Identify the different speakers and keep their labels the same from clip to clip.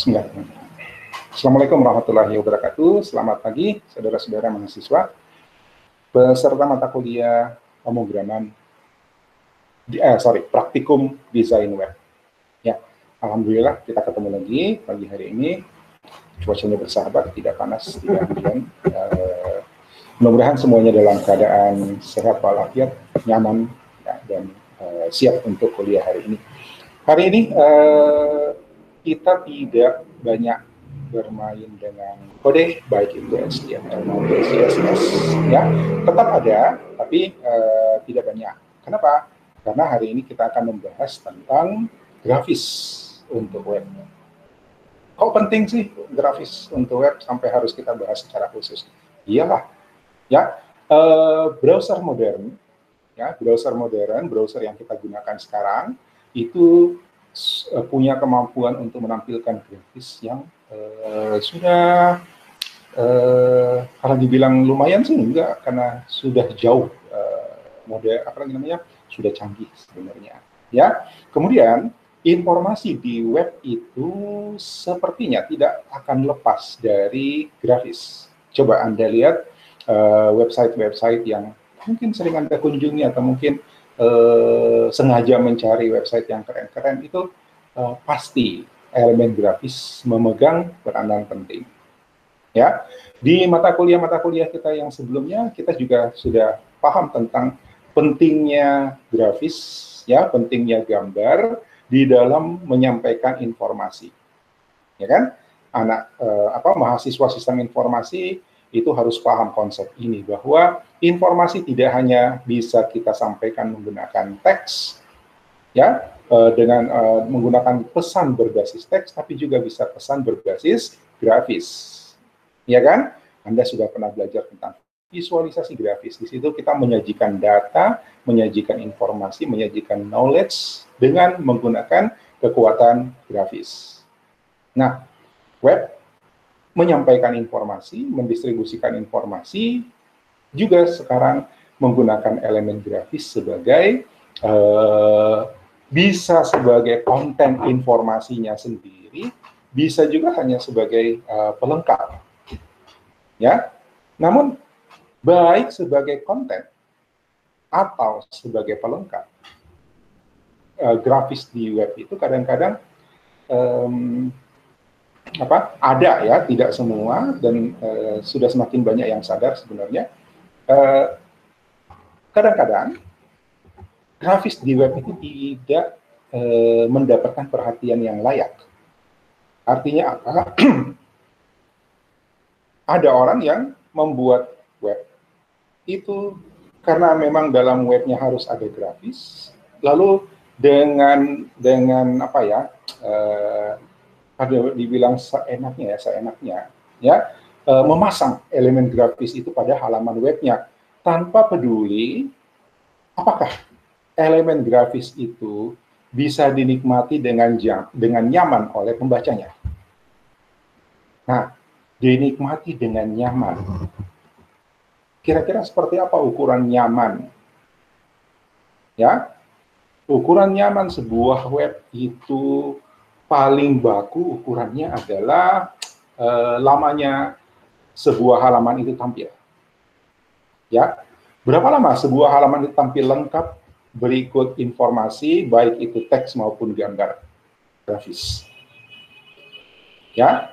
Speaker 1: Bismillah. Assalamualaikum warahmatullahi wabarakatuh. Selamat pagi, saudara-saudara mahasiswa, peserta mata kuliah pemrograman, praktikum desain web. Ya, alhamdulillah kita ketemu lagi pagi hari ini. Cuacanya bersahabat, tidak panas, tidak hujan. Mudah-mudahan semuanya dalam keadaan sehat walafiat, nyaman, ya, dan siap untuk kuliah hari ini. Hari ini kita tidak banyak bermain dengan kode, baik itu HTML maupun CSS, ya, tetap ada, tapi tidak banyak. Kenapa? Karena hari ini kita akan membahas tentang grafis untuk web. Kok penting sih grafis untuk web sampai harus kita bahas secara khusus? Iyalah, ya, browser modern, ya, browser yang kita gunakan sekarang itu punya kemampuan untuk menampilkan grafis yang sudah kalau dibilang lumayan sih enggak, karena sudah jauh sudah canggih sebenarnya, ya. Kemudian informasi di web itu sepertinya tidak akan lepas dari grafis. Coba Anda lihat website-website yang mungkin sering Anda kunjungi atau mungkin sengaja mencari website yang keren-keren, itu pasti elemen grafis memegang peranan penting. Ya, di mata kuliah kita yang sebelumnya kita juga sudah paham tentang pentingnya grafis, ya, pentingnya gambar di dalam menyampaikan informasi. Ya kan? Mahasiswa sistem informasi itu harus paham konsep ini, bahwa informasi tidak hanya bisa kita sampaikan menggunakan teks, ya, dengan menggunakan pesan berbasis teks, tapi juga bisa pesan berbasis grafis, ya kan? Anda sudah pernah belajar tentang visualisasi grafis. Di situ kita menyajikan data, menyajikan informasi, menyajikan knowledge dengan menggunakan kekuatan grafis. Nah, web menyampaikan informasi, mendistribusikan informasi, juga sekarang menggunakan elemen grafis sebagai bisa sebagai konten informasinya sendiri, bisa juga hanya sebagai pelengkap, ya. Namun baik sebagai konten atau sebagai pelengkap, grafis di web itu kadang-kadang ada, ya, tidak semua, dan sudah semakin banyak yang sadar sebenarnya. Kadang-kadang grafis di web itu tidak mendapatkan perhatian yang layak. Artinya apa? Ada orang yang membuat web itu karena memang dalam webnya harus ada grafis, lalu dengan dibilang seenaknya, ya, memasang elemen grafis itu pada halaman webnya tanpa peduli apakah elemen grafis itu bisa dinikmati dengan nyaman oleh pembacanya. Nah, dinikmati dengan nyaman. Kira-kira seperti apa ukuran nyaman? Ya, ukuran nyaman sebuah web itu paling baku ukurannya adalah lamanya sebuah halaman itu tampil. Ya, berapa lama sebuah halaman itu tampil lengkap berikut informasi, baik itu teks maupun gambar grafis. Ya,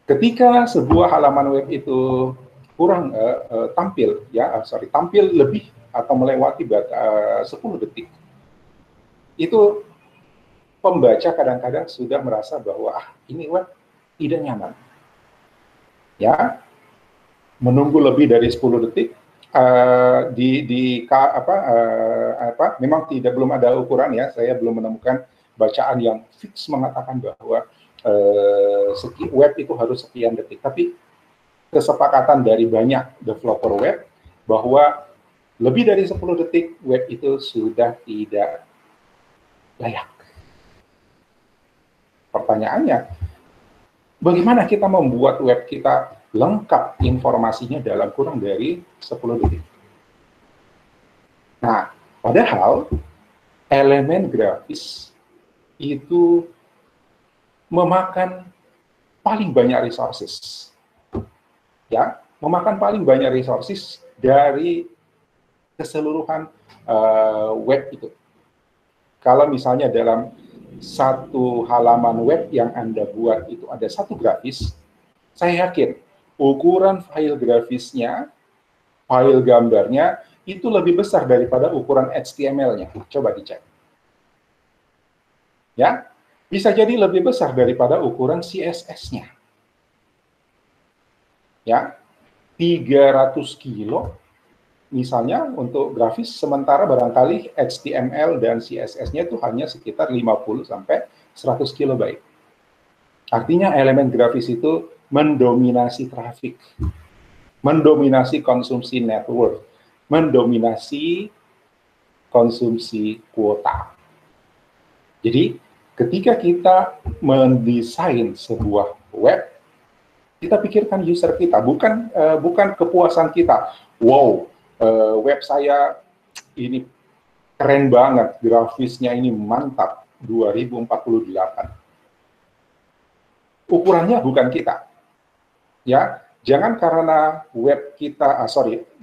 Speaker 1: ketika sebuah halaman web itu kurang tampil lebih atau melewati 10 detik, itu pembaca kadang-kadang sudah merasa bahwa ini web tidak nyaman. Ya, menunggu lebih dari 10 detik memang belum ada ukuran, ya. Saya belum menemukan bacaan yang fix mengatakan bahwa web itu harus sekian detik. Tapi kesepakatan dari banyak developer web bahwa lebih dari 10 detik web itu sudah tidak layak. Pertanyaannya, bagaimana kita membuat web kita lengkap informasinya dalam kurang dari 10 detik? Nah, padahal elemen grafis itu memakan paling banyak resources. Ya, memakan paling banyak resources dari keseluruhan web itu. Kalau misalnya dalam satu halaman web yang Anda buat itu ada satu grafis, saya yakin ukuran file grafisnya, file gambarnya, itu lebih besar daripada ukuran HTML-nya. Coba dicek. Ya, bisa jadi lebih besar daripada ukuran CSS-nya. Ya, 300 kilo misalnya untuk grafis, sementara barangkali HTML dan CSS-nya itu hanya sekitar 50 sampai 100 kilobyte. Artinya elemen grafis itu mendominasi traffic, mendominasi konsumsi network, mendominasi konsumsi kuota. Jadi ketika kita mendesain sebuah web, kita pikirkan user kita, bukan kepuasan kita. Wow, web saya ini keren banget, grafisnya ini mantap, 2048. Ukurannya bukan kita. Ya, jangan karena web kita,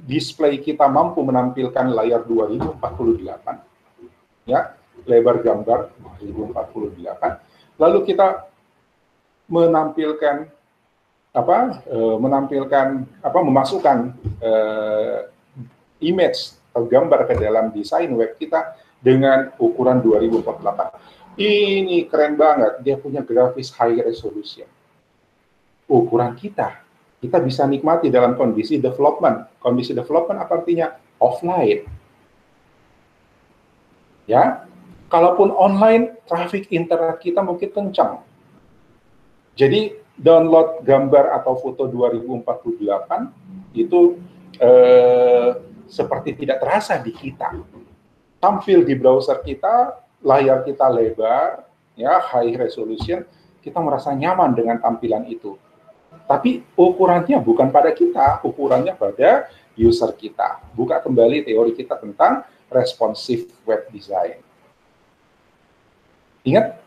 Speaker 1: display kita mampu menampilkan layar 2048, ya, lebar gambar 2048, lalu kita memasukkan image atau gambar ke dalam desain web kita dengan ukuran 2048. Ini keren banget, dia punya grafis high resolution. Ukuran kita bisa nikmati dalam kondisi development. Kondisi development apa artinya? Offline. Ya, kalaupun online, traffic internet kita mungkin kencang. Jadi download gambar atau foto 2048 itu seperti tidak terasa di kita. Tampil di browser kita, layar kita lebar, ya, high resolution, kita merasa nyaman dengan tampilan itu. Tapi ukurannya bukan pada kita, ukurannya pada user kita. Buka kembali teori kita tentang responsive web design. Ingat,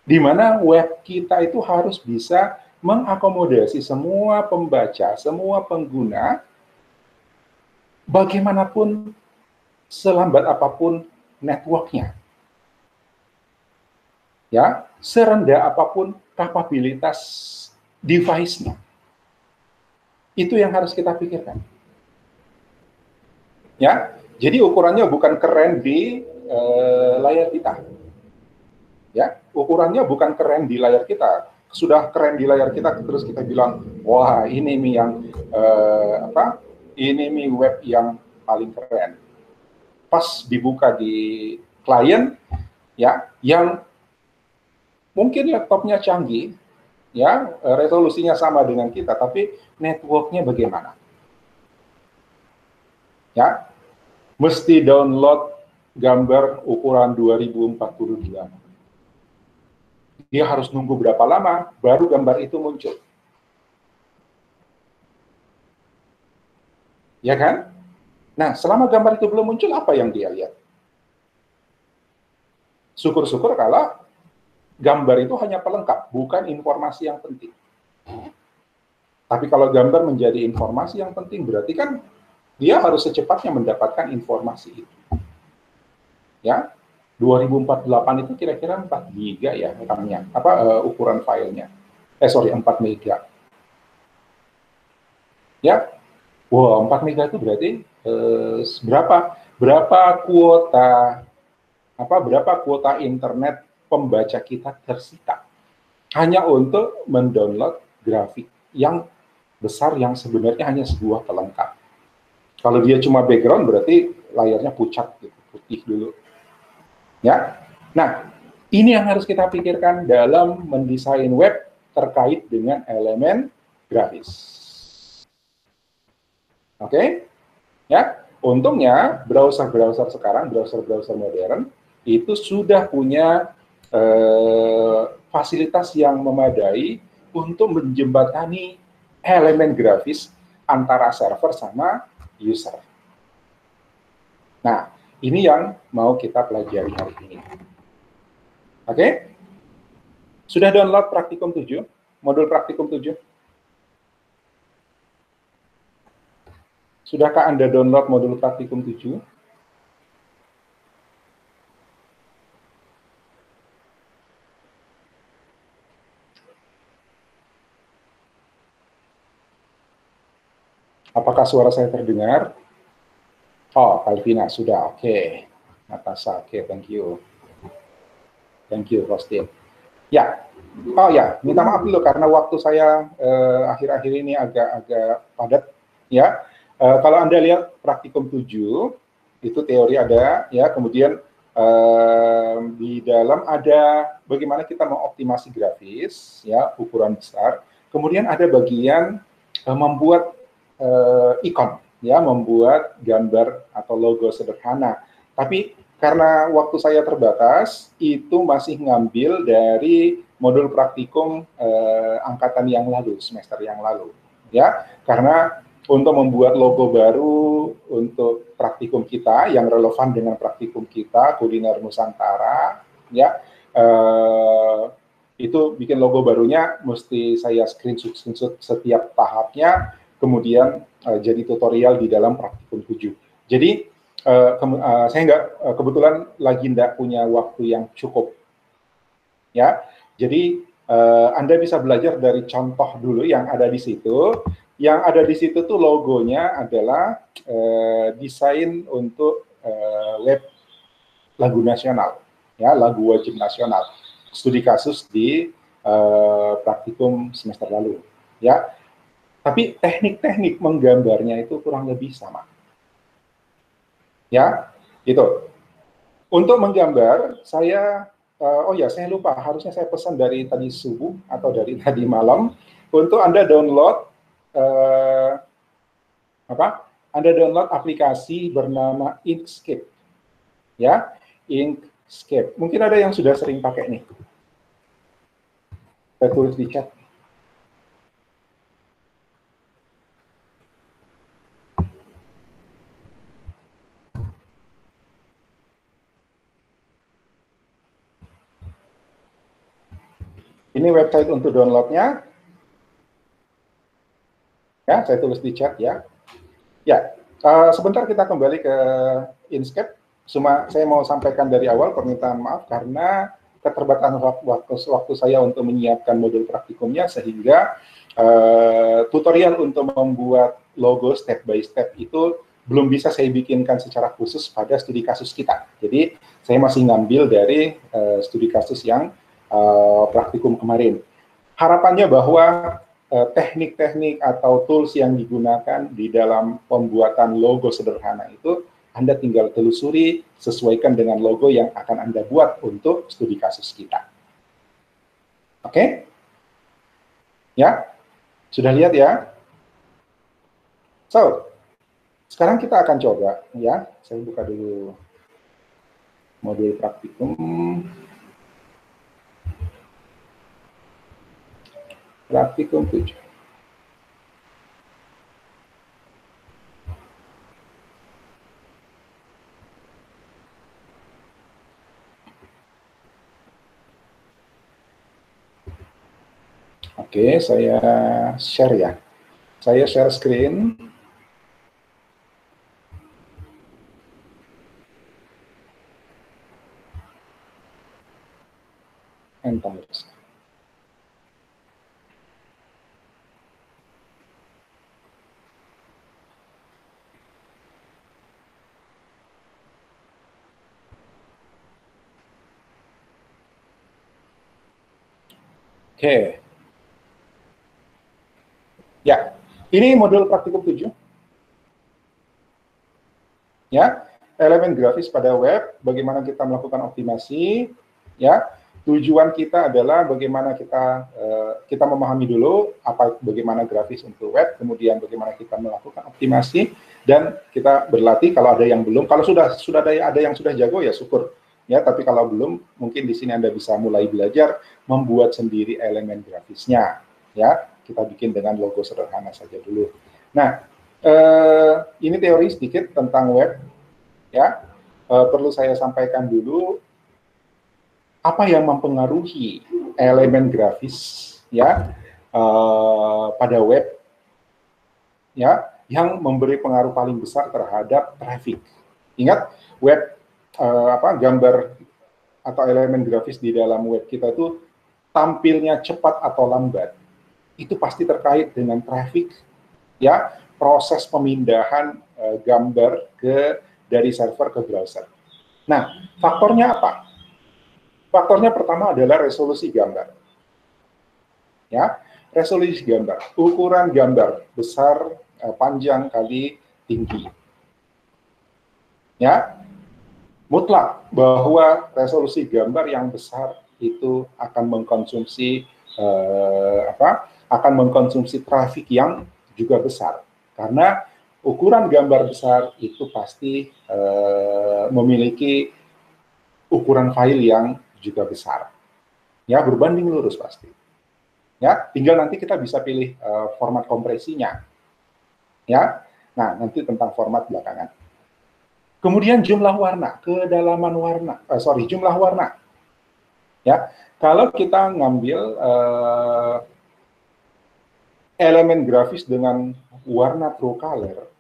Speaker 1: di mana web kita itu harus bisa mengakomodasi semua pembaca, semua pengguna, bagaimanapun selambat apapun networknya. Ya, serendah apapun kapabilitas device-nya. Itu yang harus kita pikirkan. Ya, jadi ukurannya bukan keren di layar kita. Ya, ukurannya bukan keren di layar kita. Sudah keren di layar kita, terus kita bilang, wah ini nih yang ini nih web yang paling keren. Pas dibuka di klien, ya, yang mungkin laptopnya canggih, ya, resolusinya sama dengan kita, tapi networknya bagaimana? Ya, mesti download gambar ukuran 2048. Dia harus nunggu berapa lama baru gambar itu muncul. Ya kan? Nah, selama gambar itu belum muncul, apa yang dia lihat? Syukur-syukur kalau gambar itu hanya pelengkap, bukan informasi yang penting. Tapi kalau gambar menjadi informasi yang penting, berarti kan dia harus secepatnya mendapatkan informasi itu. Ya, 2048 itu kira-kira 4 giga ya RAM-nya, ukuran filenya. 4 mega. Ya, wow, 4 mega itu berarti berapa kuota internet pembaca kita tersita hanya untuk mendownload grafik yang besar yang sebenarnya hanya sebuah pelengkap. Kalau dia cuma background berarti layarnya pucat gitu, putih dulu. Ya. Nah, ini yang harus kita pikirkan dalam mendesain web terkait dengan elemen grafis. Oke? Ya, untungnya browser-browser sekarang, browser-browser modern itu sudah punya fasilitas yang memadai untuk menjembatani elemen grafis antara server sama user. Nah, ini yang mau kita pelajari hari ini. Oke? Sudah download Praktikum 7? modul praktikum 7? Sudahkah Anda download modul praktikum 7? Apakah suara saya terdengar? Oh, Kalvina, sudah, oke. Natasha, oke, thank you. Thank you, Rostin. Ya, oh ya, minta maaf dulu karena waktu saya akhir-akhir ini agak padat. Ya, kalau Anda lihat praktikum 7, itu teori ada, ya, kemudian di dalam ada bagaimana kita mengoptimasi grafis, ya, ukuran besar. Kemudian ada bagian membuat ikon, ya, membuat gambar atau logo sederhana. Tapi karena waktu saya terbatas, itu masih ngambil dari modul praktikum angkatan yang lalu, semester yang lalu, ya. Karena untuk membuat logo baru untuk praktikum kita yang relevan dengan praktikum kita kuliner Nusantara, ya, itu bikin logo barunya mesti saya screenshot setiap tahapnya, kemudian jadi tutorial di dalam praktikum 7. Jadi saya kebetulan lagi tidak punya waktu yang cukup, ya. Jadi Anda bisa belajar dari contoh dulu yang ada di situ. Yang ada di situ tuh logonya adalah desain untuk web lagu nasional, ya, lagu wajib nasional, studi kasus di praktikum semester lalu, ya. Tapi teknik-teknik menggambarnya itu kurang lebih sama. Ya, itu. Untuk menggambar, saya, oh ya, saya lupa, harusnya saya pesan dari tadi subuh atau dari tadi malam, untuk Anda download, Anda download aplikasi bernama Inkscape. Ya, Inkscape. Mungkin ada yang sudah sering pakai nih. Saya tulis di chat. Ini website untuk downloadnya. Ya, saya tulis di chat, ya. Ya, sebentar kita kembali ke Inkscape. Cuma saya mau sampaikan dari awal permintaan maaf karena keterbatasan waktu saya untuk menyiapkan modul praktikumnya, sehingga tutorial untuk membuat logo step by step itu belum bisa saya bikinkan secara khusus pada studi kasus kita. Jadi saya masih ngambil dari studi kasus yang praktikum kemarin. Harapannya bahwa teknik-teknik atau tools yang digunakan di dalam pembuatan logo sederhana itu Anda tinggal telusuri, sesuaikan dengan logo yang akan Anda buat untuk studi kasus kita. Oke? Ya? Sudah lihat ya? So, sekarang kita akan coba, ya. Saya buka dulu modul praktikum. Praktikum 7. Oke, saya share ya. Saya share screen. Enter. Oke. Ya, ini modul praktikum 7. Ya, elemen grafis pada web, bagaimana kita melakukan optimasi, ya. Tujuan kita adalah bagaimana kita memahami dulu bagaimana grafis untuk web, kemudian bagaimana kita melakukan optimasi, dan kita berlatih kalau ada yang belum. Kalau sudah ada yang sudah jago ya syukur, ya. Tapi kalau belum, mungkin di sini Anda bisa mulai belajar membuat sendiri elemen grafisnya, ya. Kita bikin dengan logo sederhana saja dulu. Nah, ini teori sedikit tentang web, ya. Perlu saya sampaikan dulu apa yang mempengaruhi elemen grafis, ya. pada web, ya, yang memberi pengaruh paling besar terhadap traffic. Ingat, web gambar atau elemen grafis di dalam web kita itu tampilnya cepat atau lambat, itu pasti terkait dengan traffic, ya, proses pemindahan gambar dari server ke browser. Nah, faktornya apa? Faktornya pertama adalah resolusi gambar. Ya, resolusi gambar, ukuran gambar besar, panjang kali tinggi. Ya, mutlak bahwa resolusi gambar yang besar itu akan mengkonsumsi trafik yang juga besar, karena ukuran gambar besar itu pasti memiliki ukuran file yang juga besar, ya, berbanding lurus pasti. Ya, tinggal nanti kita bisa pilih format kompresinya, ya. Nah, nanti tentang format belakangan. Kemudian jumlah warna, kedalaman warna, jumlah warna. Ya, kalau kita ngambil elemen grafis dengan warna true color,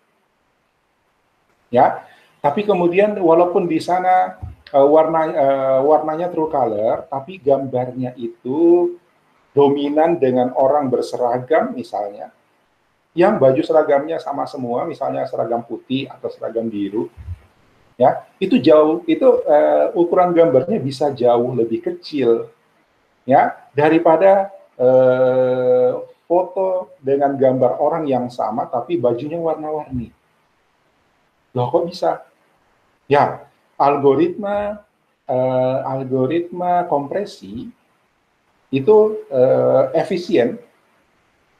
Speaker 1: ya, tapi kemudian walaupun di sana warnanya true color, tapi gambarnya itu dominan dengan orang berseragam misalnya, yang baju seragamnya sama semua, misalnya seragam putih atau seragam biru, ya, itu ukuran gambarnya bisa jauh lebih kecil, ya, daripada foto dengan gambar orang yang sama tapi bajunya warna-warni. Loh, kok bisa? Ya, algoritma kompresi itu efisien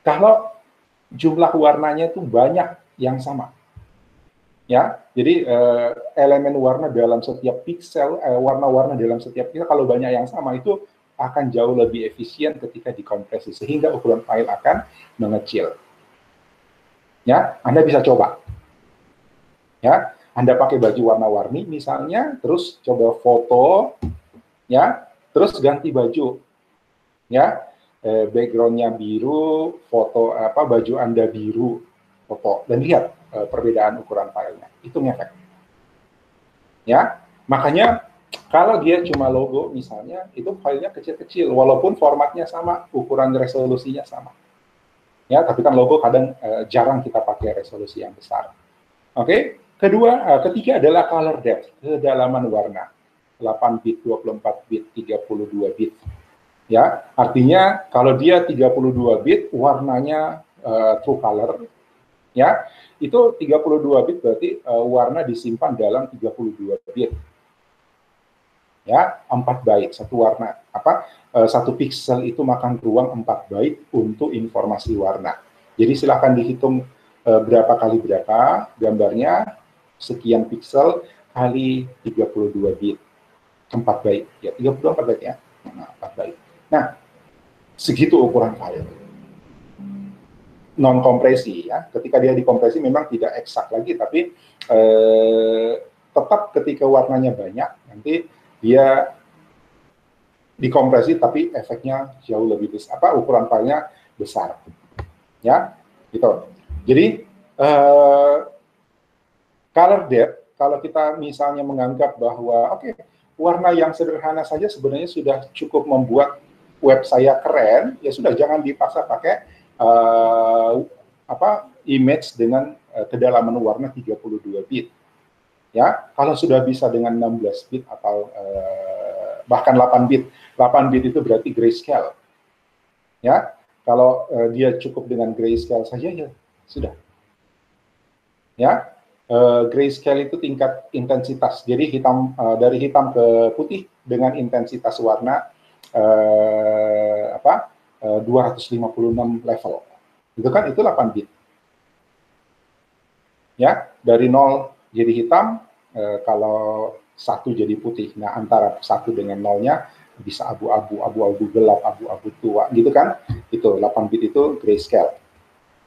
Speaker 1: kalau jumlah warnanya itu banyak yang sama. Ya, jadi elemen warna dalam setiap pixel, warna-warna dalam setiap pixel kalau banyak yang sama itu akan jauh lebih efisien ketika dikompresi, sehingga ukuran file akan mengecil. Ya, Anda bisa coba. Ya, Anda pakai baju warna-warni misalnya, terus coba foto, ya, terus ganti baju, ya, backgroundnya biru, foto baju Anda biru, foto, dan lihat perbedaan ukuran filenya, itu ngefek. Ya, makanya kalau dia cuma logo misalnya, itu filenya kecil-kecil, walaupun formatnya sama, ukuran resolusinya sama. Ya, tapi kan logo kadang jarang kita pakai resolusi yang besar. Oke, ketiga adalah color depth, kedalaman warna. 8 bit, 24 bit, 32 bit. Ya, artinya kalau dia 32 bit, warnanya true color, ya, itu 32 bit berarti warna disimpan dalam 32 bit. Ya, 4 byte satu warna, satu pixel itu makan ruang 4 byte untuk informasi warna. Jadi silakan dihitung berapa kali berapa gambarnya, sekian pixel kali 32 bit, 4 byte, ya, 34 byte ya, 4 byte. Nah, segitu ukuran file. Non kompresi, ya, ketika dia dikompresi memang tidak eksak lagi, tapi tetap ketika warnanya banyak nanti dia dikompresi tapi efeknya jauh lebih besar, ukuran filenya besar, ya, gitu. Jadi color depth, kalau kita misalnya menganggap bahwa warna yang sederhana saja sebenarnya sudah cukup membuat web saya keren, ya sudah, jangan dipaksa pakai image dengan kedalaman warna 32 bit. Ya, kalau sudah bisa dengan 16 bit atau bahkan 8 bit. 8 bit itu berarti grayscale. Ya, kalau dia cukup dengan grayscale saja, ya sudah. Ya, grayscale itu tingkat intensitas. Jadi dari hitam ke putih dengan intensitas warna 256 level. Itu kan, itu 8 bit. Ya, dari 0 jadi hitam, kalau 1 jadi putih. Nah, antara 1 dengan 0-nya bisa abu-abu gelap, abu-abu tua, gitu kan? Itu 8 bit itu grayscale.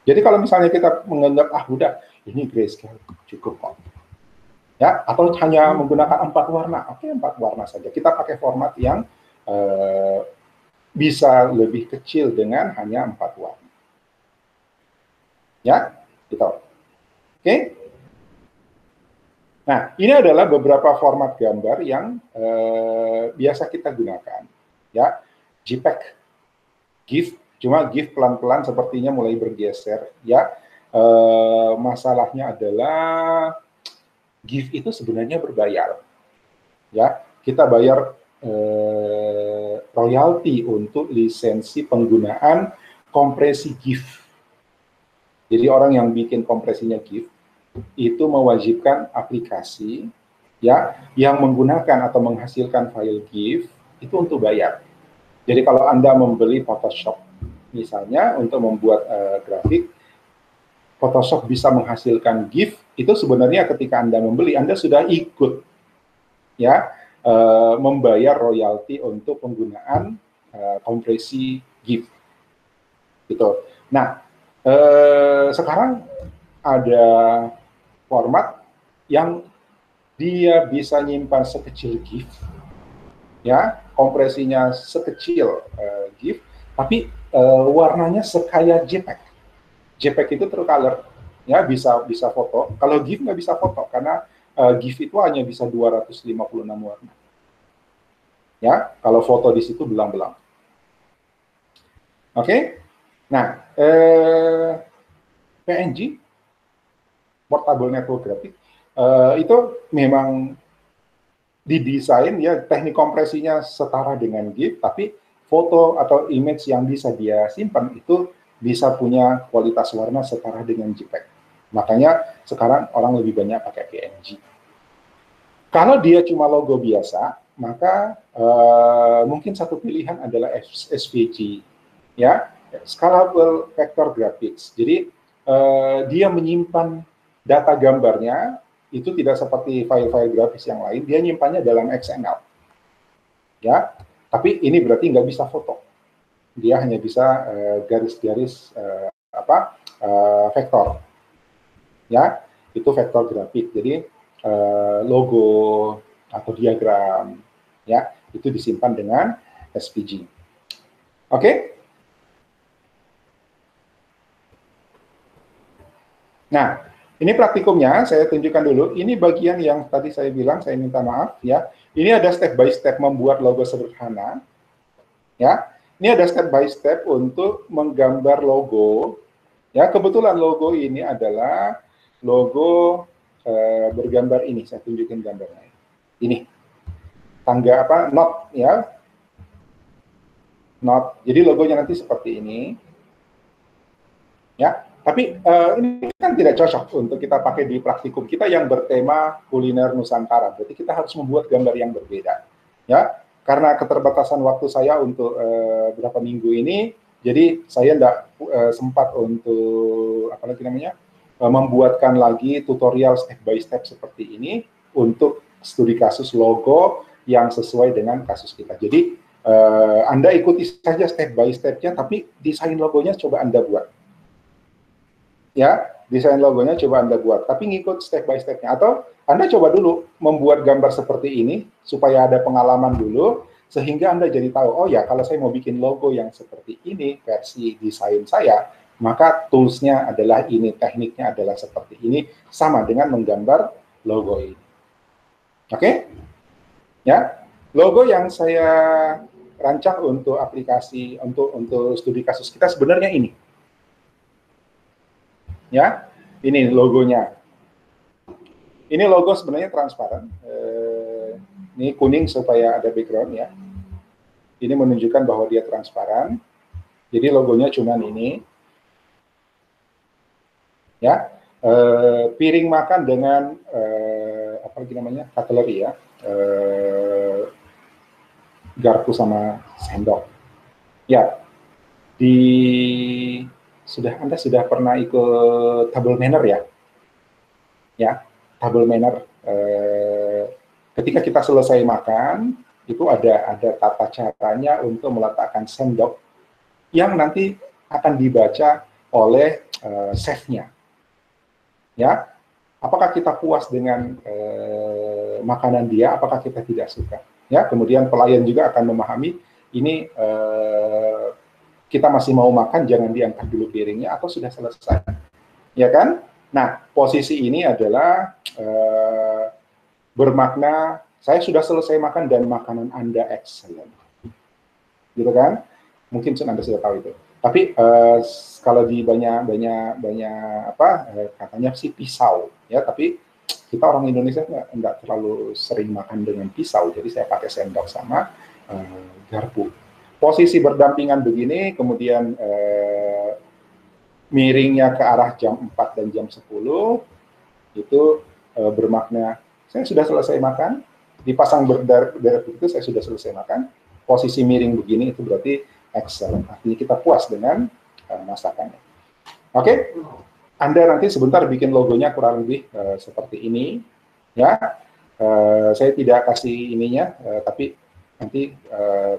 Speaker 1: Jadi kalau misalnya kita menganggap udah ini grayscale cukup kok. Ya, atau hanya menggunakan 4 warna. Oke, 4 warna saja. Kita pakai format yang bisa lebih kecil dengan hanya 4 warna. Ya, gitu. Oke. Nah, ini adalah beberapa format gambar yang biasa kita gunakan. Ya, JPEG, GIF, cuma GIF pelan-pelan sepertinya mulai bergeser. Ya, masalahnya adalah GIF itu sebenarnya berbayar. Ya, kita bayar royalti untuk lisensi penggunaan kompresi GIF. Jadi orang yang bikin kompresinya GIF itu mewajibkan aplikasi ya yang menggunakan atau menghasilkan file GIF itu untuk bayar. Jadi kalau Anda membeli Photoshop misalnya untuk membuat grafik, Photoshop bisa menghasilkan GIF, itu sebenarnya ketika Anda membeli, Anda sudah ikut ya membayar royalti untuk penggunaan kompresi GIF. Gitu. Nah, sekarang ada format yang dia bisa nyimpan sekecil GIF, ya kompresinya sekecil GIF, tapi warnanya sekaya JPEG. JPEG itu true color, ya bisa foto. Kalau GIF nggak bisa foto karena GIF itu hanya bisa 256 warna. Ya, kalau foto di situ belang-belang. Oke, nah PNG, Portable Network Graphic, itu memang didesain ya teknik kompresinya setara dengan GIF, tapi foto atau image yang bisa dia simpan itu bisa punya kualitas warna setara dengan JPEG. Makanya sekarang orang lebih banyak pakai PNG. Kalau dia cuma logo biasa, maka mungkin satu pilihan adalah SVG, ya, Scalable Vector Graphics. Jadi dia menyimpan data gambarnya itu tidak seperti file-file grafis yang lain, dia nyimpannya dalam XML. Ya, tapi ini berarti nggak bisa foto. Dia hanya bisa garis-garis vektor. Ya, itu vektor grafik. Jadi logo atau diagram, ya, itu disimpan dengan SVG. Oke? Nah, ini praktikumnya, saya tunjukkan dulu. Ini bagian yang tadi saya bilang, saya minta maaf ya. Ini ada step by step membuat logo sederhana. Ya, ini ada step by step untuk menggambar logo. Ya, kebetulan logo ini adalah logo bergambar ini. Saya tunjukin gambarnya. Ini tangga apa? Not ya. Not. Jadi logonya nanti seperti ini. Ya. Tapi ini kan tidak cocok untuk kita pakai di praktikum kita yang bertema kuliner Nusantara. Berarti kita harus membuat gambar yang berbeda. Ya, karena keterbatasan waktu saya untuk beberapa minggu ini, jadi saya tidak sempat untuk membuatkan lagi tutorial step by step seperti ini untuk studi kasus logo yang sesuai dengan kasus kita. Jadi Anda ikuti saja step by step-nya, tapi desain logonya coba Anda buat. Ya, desain logonya coba Anda buat, tapi ngikut step by step-nya. Atau Anda coba dulu membuat gambar seperti ini, supaya ada pengalaman dulu, sehingga Anda jadi tahu, oh ya, kalau saya mau bikin logo yang seperti ini, versi desain saya, maka tools-nya adalah ini, tekniknya adalah seperti ini, sama dengan menggambar logo ini. Oke? Ya, logo yang saya rancang untuk aplikasi, untuk studi kasus kita sebenarnya ini. Ya, ini logonya. Ini logo sebenarnya transparan. Ini kuning supaya ada background ya. Ini menunjukkan bahwa dia transparan. Jadi logonya cuma ini. Ya, piring makan dengan apa lagi namanya, cutlery ya, garpu sama sendok. Ya, Anda sudah pernah ikut table manner ya? Ya, table manner. Ketika kita selesai makan, itu ada tata caranya untuk meletakkan sendok yang nanti akan dibaca oleh chef-nya. Ya, apakah kita puas dengan makanan dia? Apakah kita tidak suka? Ya, kemudian pelayan juga akan memahami ini kita masih mau makan, jangan diangkat dulu piringnya, atau sudah selesai, ya kan? Nah, posisi ini adalah bermakna saya sudah selesai makan dan makanan Anda excellent, gitu kan? Mungkin Anda sudah tahu itu. Tapi kalau di banyak katanya sih pisau, ya. Tapi kita orang Indonesia nggak terlalu sering makan dengan pisau, jadi saya pakai sendok sama garpu. Posisi berdampingan begini, kemudian miringnya ke arah jam 4 dan jam 10, itu bermakna saya sudah selesai makan, dipasang berderet itu saya sudah selesai makan, posisi miring begini itu berarti excellent, artinya kita puas dengan masakannya. Oke, Anda nanti sebentar bikin logonya kurang lebih seperti ini, ya. Saya tidak kasih ininya, tapi nanti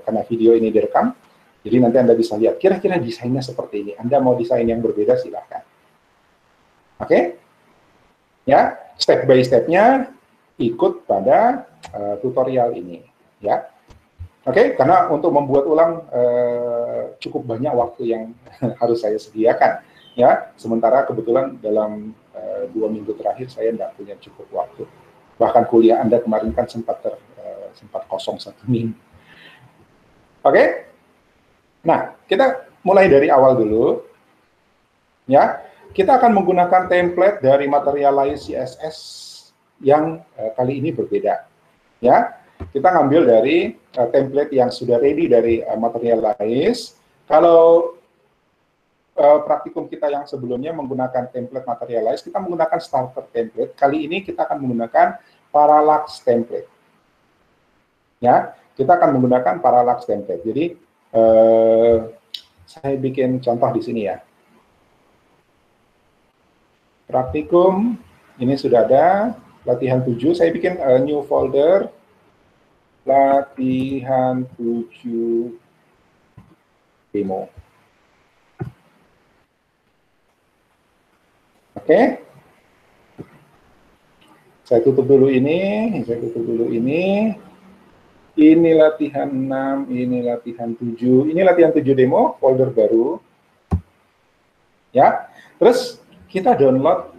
Speaker 1: karena video ini direkam, jadi nanti Anda bisa lihat kira-kira desainnya seperti ini. Anda mau desain yang berbeda silahkan. Oke, ya, step by stepnya ikut pada tutorial ini, ya. Oke, karena untuk membuat ulang cukup banyak waktu yang harus saya sediakan, ya. Sementara kebetulan dalam 2 minggu terakhir saya tidak punya cukup waktu. Bahkan kuliah Anda kemarin kan sempat kosong 1 minggu. Oke, nah kita mulai dari awal dulu, ya. Kita akan menggunakan template dari Materialize CSS yang kali ini berbeda, ya. Kita ngambil dari template yang sudah ready dari Materialize. Kalau praktikum kita yang sebelumnya menggunakan template Materialize, kita menggunakan starter template. Kali ini kita akan menggunakan Parallax template. Ya, kita akan menggunakan Parallax template. Jadi saya bikin contoh di sini ya. Praktikum ini sudah ada latihan 7. Saya bikin new folder latihan 7 demo. Oke, saya tutup dulu ini, Ini latihan 6, ini latihan 7, ini latihan 7 demo, folder baru. Ya, terus kita download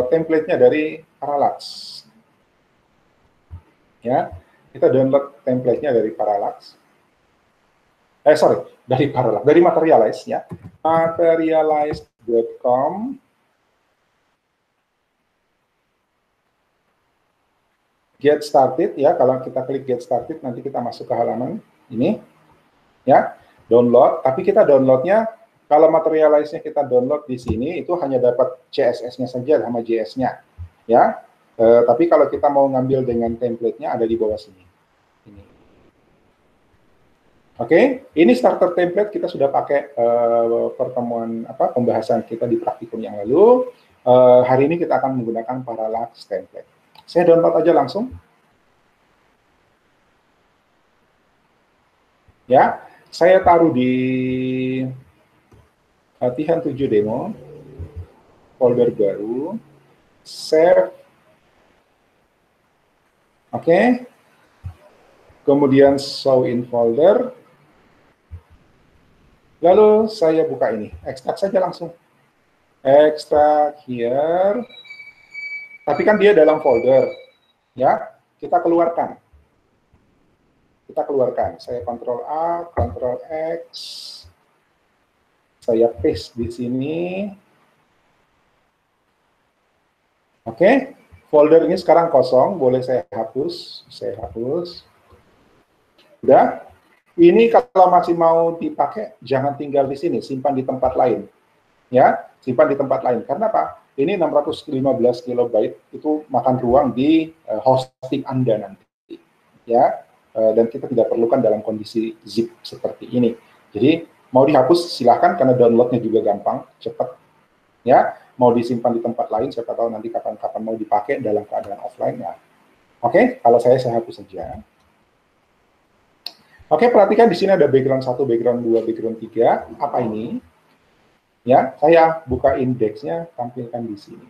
Speaker 1: template-nya dari Parallax. Ya, kita download template-nya dari Parallax. Dari Parallax, dari Materialize ya. Materialize.com. Get started ya, kalau kita klik get started nanti kita masuk ke halaman ini ya, download, tapi kita downloadnya kalau Materialize-nya kita download di sini itu hanya dapat CSS-nya saja sama JS-nya ya, tapi kalau kita mau ngambil dengan template-nya ada di bawah sini. Ini. Oke, ini starter template kita sudah pakai pertemuan pembahasan kita di praktikum yang lalu. Hari ini kita akan menggunakan Parallax template. Saya download aja langsung. Ya, saya taruh di latihan 7 demo, folder baru, save. Oke. Kemudian show in folder. Lalu saya buka ini, ekstrak saja langsung. Ekstrak here. Tapi kan dia dalam folder, ya. Kita keluarkan. Saya Ctrl A, Ctrl X. Saya paste di sini. Oke, folder ini sekarang kosong, boleh saya hapus. Udah. Ini kalau masih mau dipakai, jangan tinggal di sini, simpan di tempat lain. Ya, simpan di tempat lain. Karena apa? Ini 615 kilobyte itu makan ruang di hosting Anda nanti, ya. Dan kita tidak perlukan dalam kondisi zip seperti ini. Jadi mau dihapus silahkan karena downloadnya juga gampang, cepat, ya. Mau disimpan di tempat lain, siapa tahu nanti kapan-kapan mau dipakai dalam keadaan offline ya. Oke, kalau saya hapus saja. Oke, perhatikan di sini ada background 1, background 2, background 3. Apa ini? Ya, saya buka indeksnya, tampilkan di sini.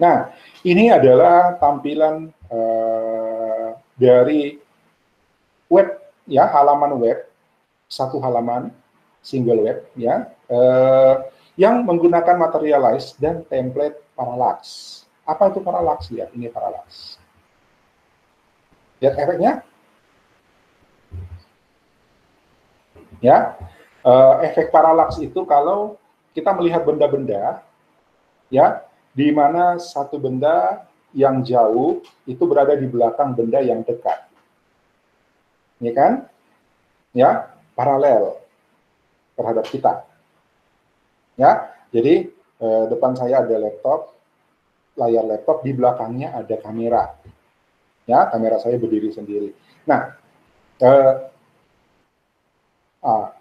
Speaker 1: Nah, ini adalah tampilan dari web, ya, halaman web satu halaman single web ya, yang menggunakan materialize dan template parallax. Apa itu parallax? Lihat, ini parallax. Lihat efeknya. Ya, efek parallax itu kalau kita melihat benda-benda, ya, di mana satu benda yang jauh itu berada di belakang benda yang dekat, ya kan? Ya, paralel terhadap kita. Ya, jadi depan saya ada laptop, layar laptop, di belakangnya ada kamera. Ya, kamera saya berdiri sendiri. Nah,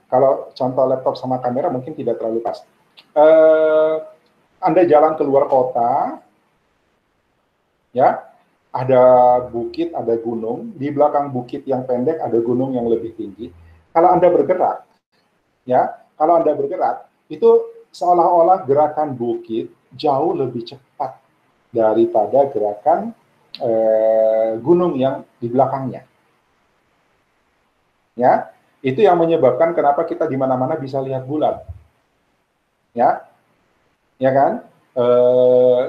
Speaker 1: kalau contoh laptop sama kamera mungkin tidak terlalu pas. Anda jalan keluar kota, ya, ada bukit, ada gunung, di belakang bukit yang pendek ada gunung yang lebih tinggi. Kalau Anda bergerak, ya, kalau Anda bergerak, itu seolah-olah gerakan bukit jauh lebih cepat daripada gerakan gunung yang di belakangnya. Ya, itu yang menyebabkan kenapa kita di mana-mana bisa lihat bulan. Ya, ya kan?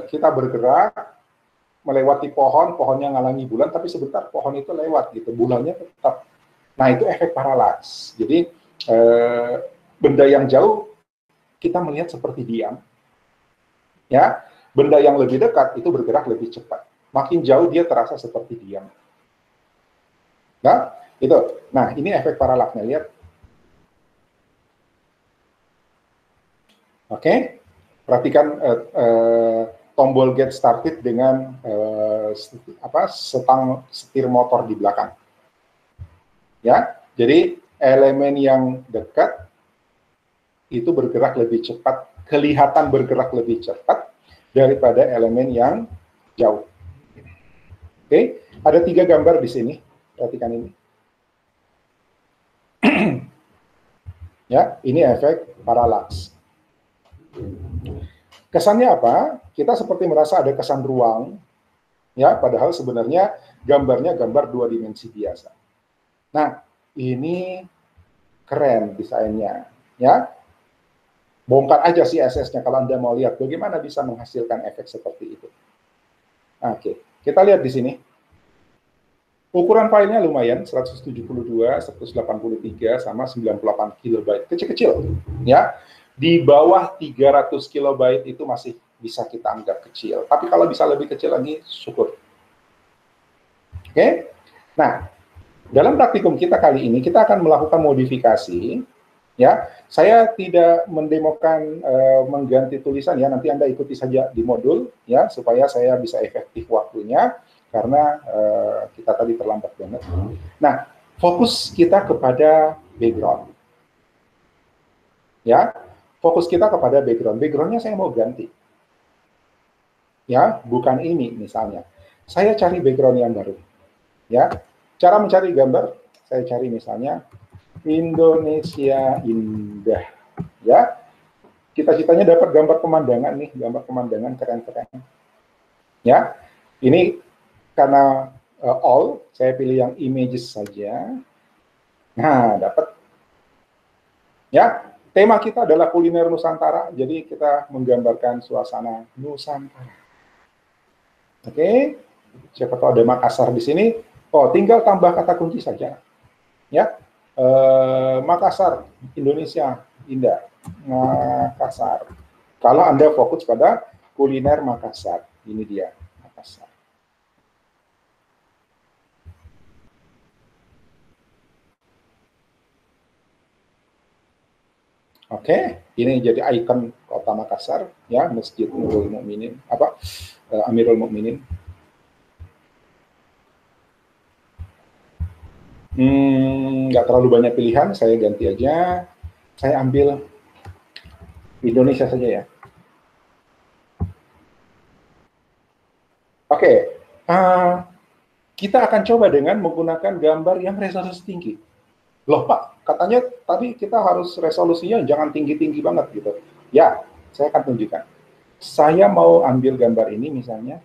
Speaker 1: Kita bergerak melewati pohon, pohonnya ngalangi bulan, tapi sebentar pohon itu lewat gitu, bulannya tetap. Nah, itu efek paralax. Jadi benda yang jauh kita melihat seperti diam, ya. Benda yang lebih dekat itu bergerak lebih cepat. Makin jauh dia terasa seperti diam. Nah, itu. Nah, ini efek paralaksnya, lihat. Oke, perhatikan tombol get started dengan setang setir motor di belakang. Ya, jadi elemen yang dekat itu bergerak lebih cepat, kelihatan bergerak lebih cepat daripada elemen yang jauh. Oke, ada 3 gambar di sini. Perhatikan ini. Ya, ini efek paralax. Kesannya apa? Kita seperti merasa ada kesan ruang, ya, padahal sebenarnya gambarnya gambar 2 dimensi biasa. Nah, ini keren desainnya, ya. Bongkar aja CSS-nya kalau Anda mau lihat bagaimana bisa menghasilkan efek seperti itu. Oke, kita lihat di sini. Ukuran filenya lumayan, 172, 183, sama 98 KB. Kecil-kecil, ya. Di bawah 300 KB itu masih bisa kita anggap kecil. Tapi kalau bisa lebih kecil lagi, syukur. Oke? Nah, dalam praktikum kita kali ini, kita akan melakukan modifikasi. Ya, saya tidak mendemokan mengganti tulisan ya, nanti Anda ikuti saja di modul, ya, supaya saya bisa efektif waktunya, karena kita tadi terlambat banget. Nah, fokus kita kepada background. Ya, fokus kita kepada background. Backgroundnya saya mau ganti. Ya, bukan ini misalnya. Saya cari background yang baru. Ya, cara mencari gambar, saya cari misalnya Indonesia Indah. Ya, cita-citanya dapat gambar pemandangan nih, gambar pemandangan keren-keren. Ya, ini karena all, saya pilih yang images saja. Nah, dapat. Ya, tema kita adalah kuliner Nusantara, jadi kita menggambarkan suasana Nusantara. Oke, siapa tahu ada Makassar di sini. Oh, tinggal tambah kata kunci saja. Ya, Makassar, Indonesia Indah, Makassar. Kalau Anda fokus pada kuliner Makassar, ini dia Makassar. Oke, ini jadi ikon kota Makassar, ya, Masjid Nurul Mukminin, Amirul Mukminin. Nggak terlalu banyak pilihan, saya ganti aja. Saya ambil Indonesia saja ya. Oke, kita akan coba dengan menggunakan gambar yang resolusi tinggi. Loh Pak, katanya tadi kita harus resolusinya jangan tinggi-tinggi banget gitu. Ya, saya akan tunjukkan. Saya mau ambil gambar ini misalnya.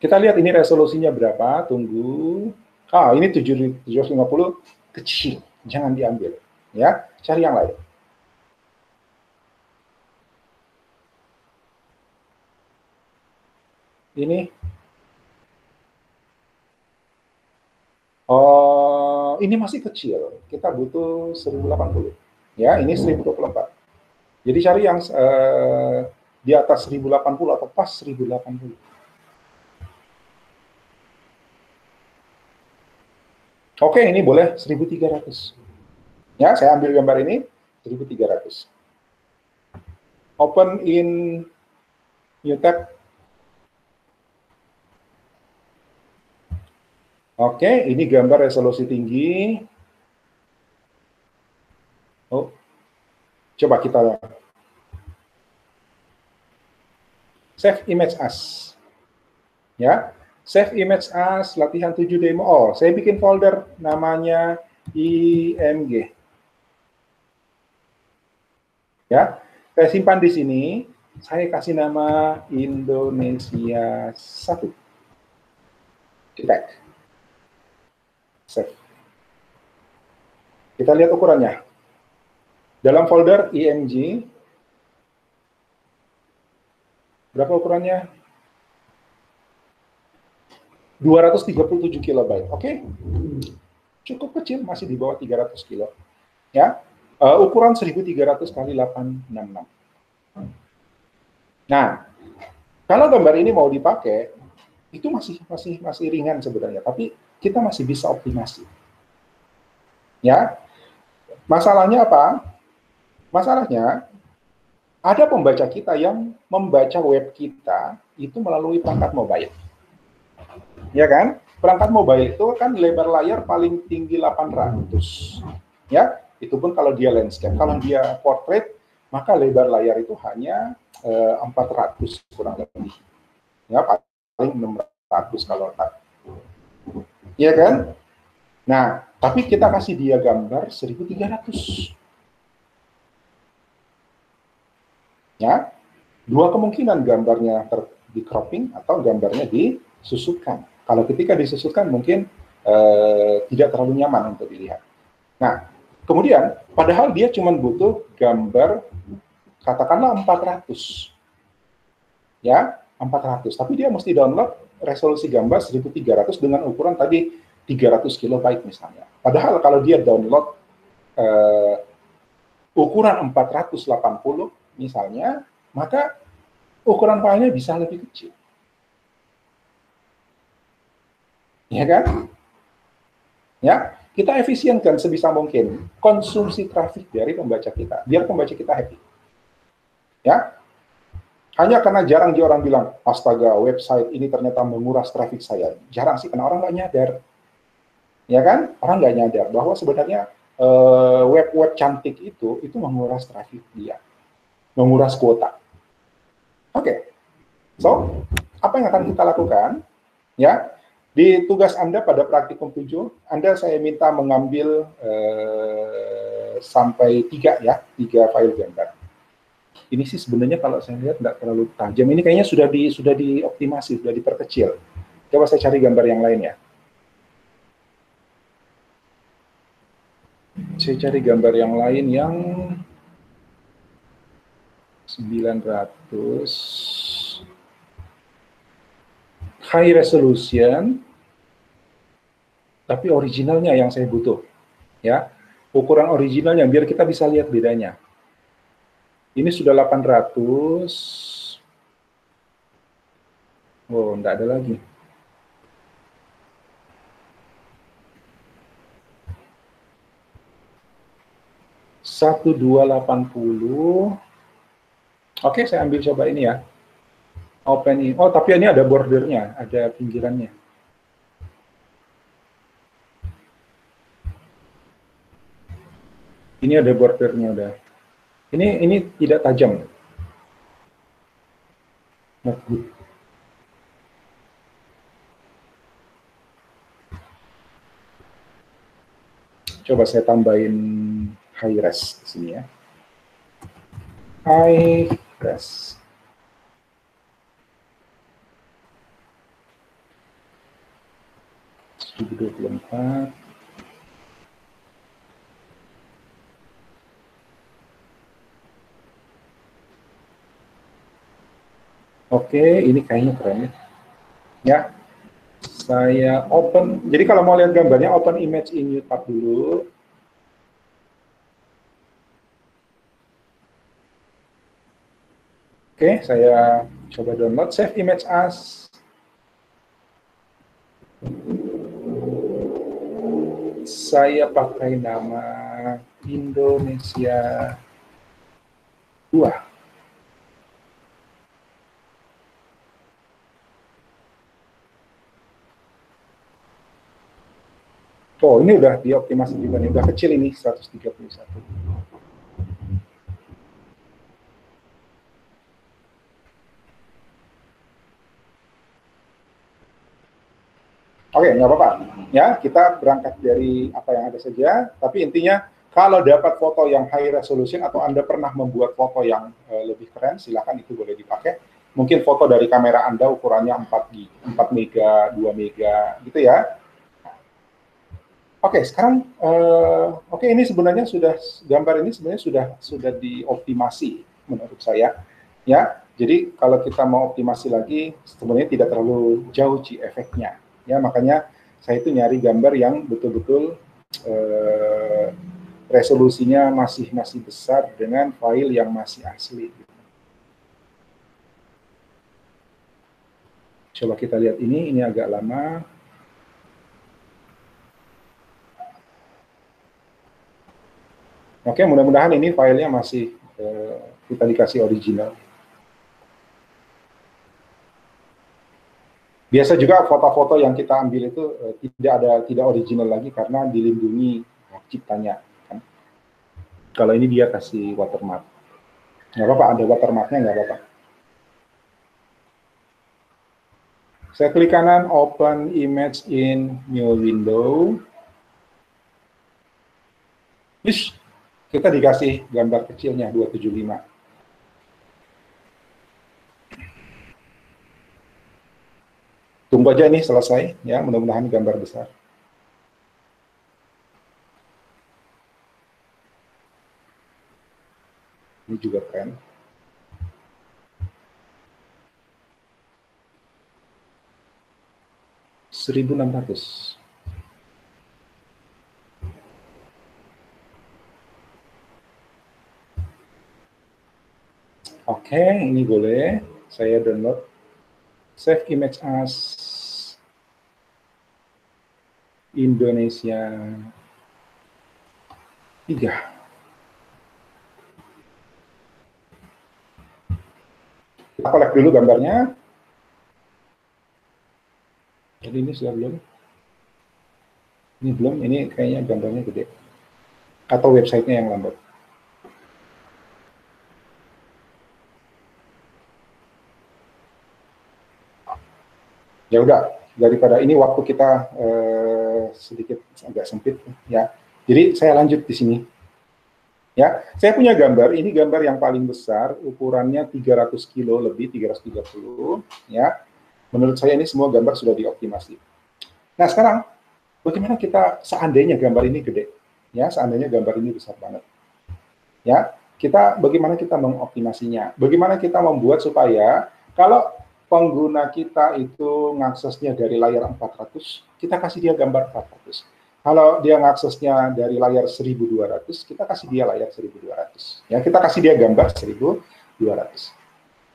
Speaker 1: Kita lihat ini resolusinya berapa, tunggu. Ini 750 kecil, jangan diambil. Ya, cari yang lain. Ini, ini masih kecil. Kita butuh 1080. Ya, ini 1024. Jadi cari yang di atas 1080 atau pas 1080. Oke, ini boleh 1300. Ya, saya ambil gambar ini 1300. Open in new tab. Oke, ini gambar resolusi tinggi. Oh, coba kita save image as. Ya, save image as latihan 7 demo. Oh, saya bikin folder namanya IMG. Ya, saya simpan di sini. Saya kasih nama Indonesia 1. Cetak. Save. Kita lihat ukurannya. Dalam folder IMG, berapa ukurannya? 237 kilobyte. Oke? Cukup kecil, masih di bawah 300 kilo. Ya, ukuran 1300 kali 866. Nah, kalau gambar ini mau dipakai, itu masih ringan sebenarnya, tapi kita masih bisa optimasi. Ya, masalahnya apa? Masalahnya ada pembaca kita yang membaca web kita itu melalui perangkat mobile. Ya kan? Perangkat mobile itu kan lebar layar paling tinggi 800. Ya, itu pun kalau dia landscape. Kalau dia portrait, maka lebar layar itu hanya 400 kurang lebih. Ya, paling 600 kalau tak. Ya kan? Nah, tapi kita kasih dia gambar 1300. Ya, dua kemungkinan, gambarnya di cropping atau gambarnya disusutkan. Kalau ketika disusutkan mungkin tidak terlalu nyaman untuk dilihat. Nah, kemudian padahal dia cuma butuh gambar katakanlah 400. Ya, 400. Tapi dia mesti download resolusi gambar 1300 dengan ukuran tadi 300 kilobyte misalnya. Padahal kalau dia download ukuran 480 misalnya, maka ukuran filenya bisa lebih kecil. Ya kan? Ya, kita efisienkan sebisa mungkin konsumsi traffic dari pembaca kita, biar pembaca kita happy. Ya, hanya karena jarang dia orang bilang, astaga, website ini ternyata menguras traffic saya. Jarang sih, karena orang nggak nyadar. Ya kan? Orang nggak nyadar bahwa sebenarnya web-web cantik itu menguras traffic dia, menguras kuota. Oke, so apa yang akan kita lakukan? Ya, di tugas Anda pada praktikum 7, Anda saya minta mengambil sampai 3 file gambar. Ini sih sebenarnya kalau saya lihat nggak terlalu tajam. Ini kayaknya sudah dioptimasi, sudah diperkecil. Coba saya cari gambar yang lain ya. Saya cari gambar yang lain yang 900 high resolution, tapi originalnya yang saya butuh, ya, ukuran originalnya biar kita bisa lihat bedanya. Ini sudah 800, oh enggak ada lagi. Satu 280. Oke, saya ambil coba ini ya. Open ini. Oh, tapi ini ada bordernya, ada pinggirannya. Ini ada bordernya udah. Ini tidak tajam. Not good. Coba saya tambahin high res di sini ya. High res. 2024. Oke, ini kayaknya keren ya. Ya, saya open. Jadi kalau mau lihat gambarnya, open image in YouTube dulu. Oke, saya coba download, save image as. Saya pakai nama Indonesia 2. Oh, ini udah dioptimasi juga nih, udah kecil ini 131. Oke, nggak apa-apa. Ya, kita berangkat dari apa yang ada saja, tapi intinya kalau dapat foto yang high resolution atau Anda pernah membuat foto yang lebih keren, silakan itu boleh dipakai. Mungkin foto dari kamera Anda ukurannya 4 mega, 2 mega, gitu ya. Oke, sekarang oke, ini sebenarnya sudah, gambar ini sebenarnya sudah dioptimasi menurut saya, ya. Jadi kalau kita mau optimasi lagi, sebenarnya tidak terlalu jauh efeknya, ya. Makanya saya itu nyari gambar yang betul-betul resolusinya masih besar dengan file yang masih asli. Coba kita lihat ini agak lama. Oke, mudah-mudahan ini filenya masih kita dikasih original. Biasa juga foto-foto yang kita ambil itu tidak original lagi karena dilindungi hak ciptanya. Kan? Kalau ini dia kasih watermark, nggak apa-apa, ada watermarknya nggak apa-apa. Saya klik kanan, open image in new window. Yes, kita dikasih gambar kecilnya 275. Tunggu aja ini selesai, ya, mudah-mudahan gambar besar. Ini juga keren. $1.600. Oke, ini boleh. Saya download. Save image as Indonesia 3. Kita kolek dulu gambarnya. Jadi ini sudah belum? Ini belum, ini kayaknya gambarnya gede. Atau websitenya yang lambat. Ya udah, daripada ini waktu kita sedikit agak sempit, ya. Jadi saya lanjut di sini. Ya, saya punya gambar, ini gambar yang paling besar, ukurannya 300 kilo lebih, 330, ya. Menurut saya ini semua gambar sudah dioptimasi. Nah, sekarang bagaimana kita seandainya gambar ini gede? Ya, seandainya gambar ini besar banget. Ya, bagaimana kita mengoptimasinya? Bagaimana kita membuat supaya kalau pengguna kita itu ngaksesnya dari layar 400, kita kasih dia gambar 400. Kalau dia ngaksesnya dari layar 1200, kita kasih dia layar 1200. Ya, kita kasih dia gambar 1200.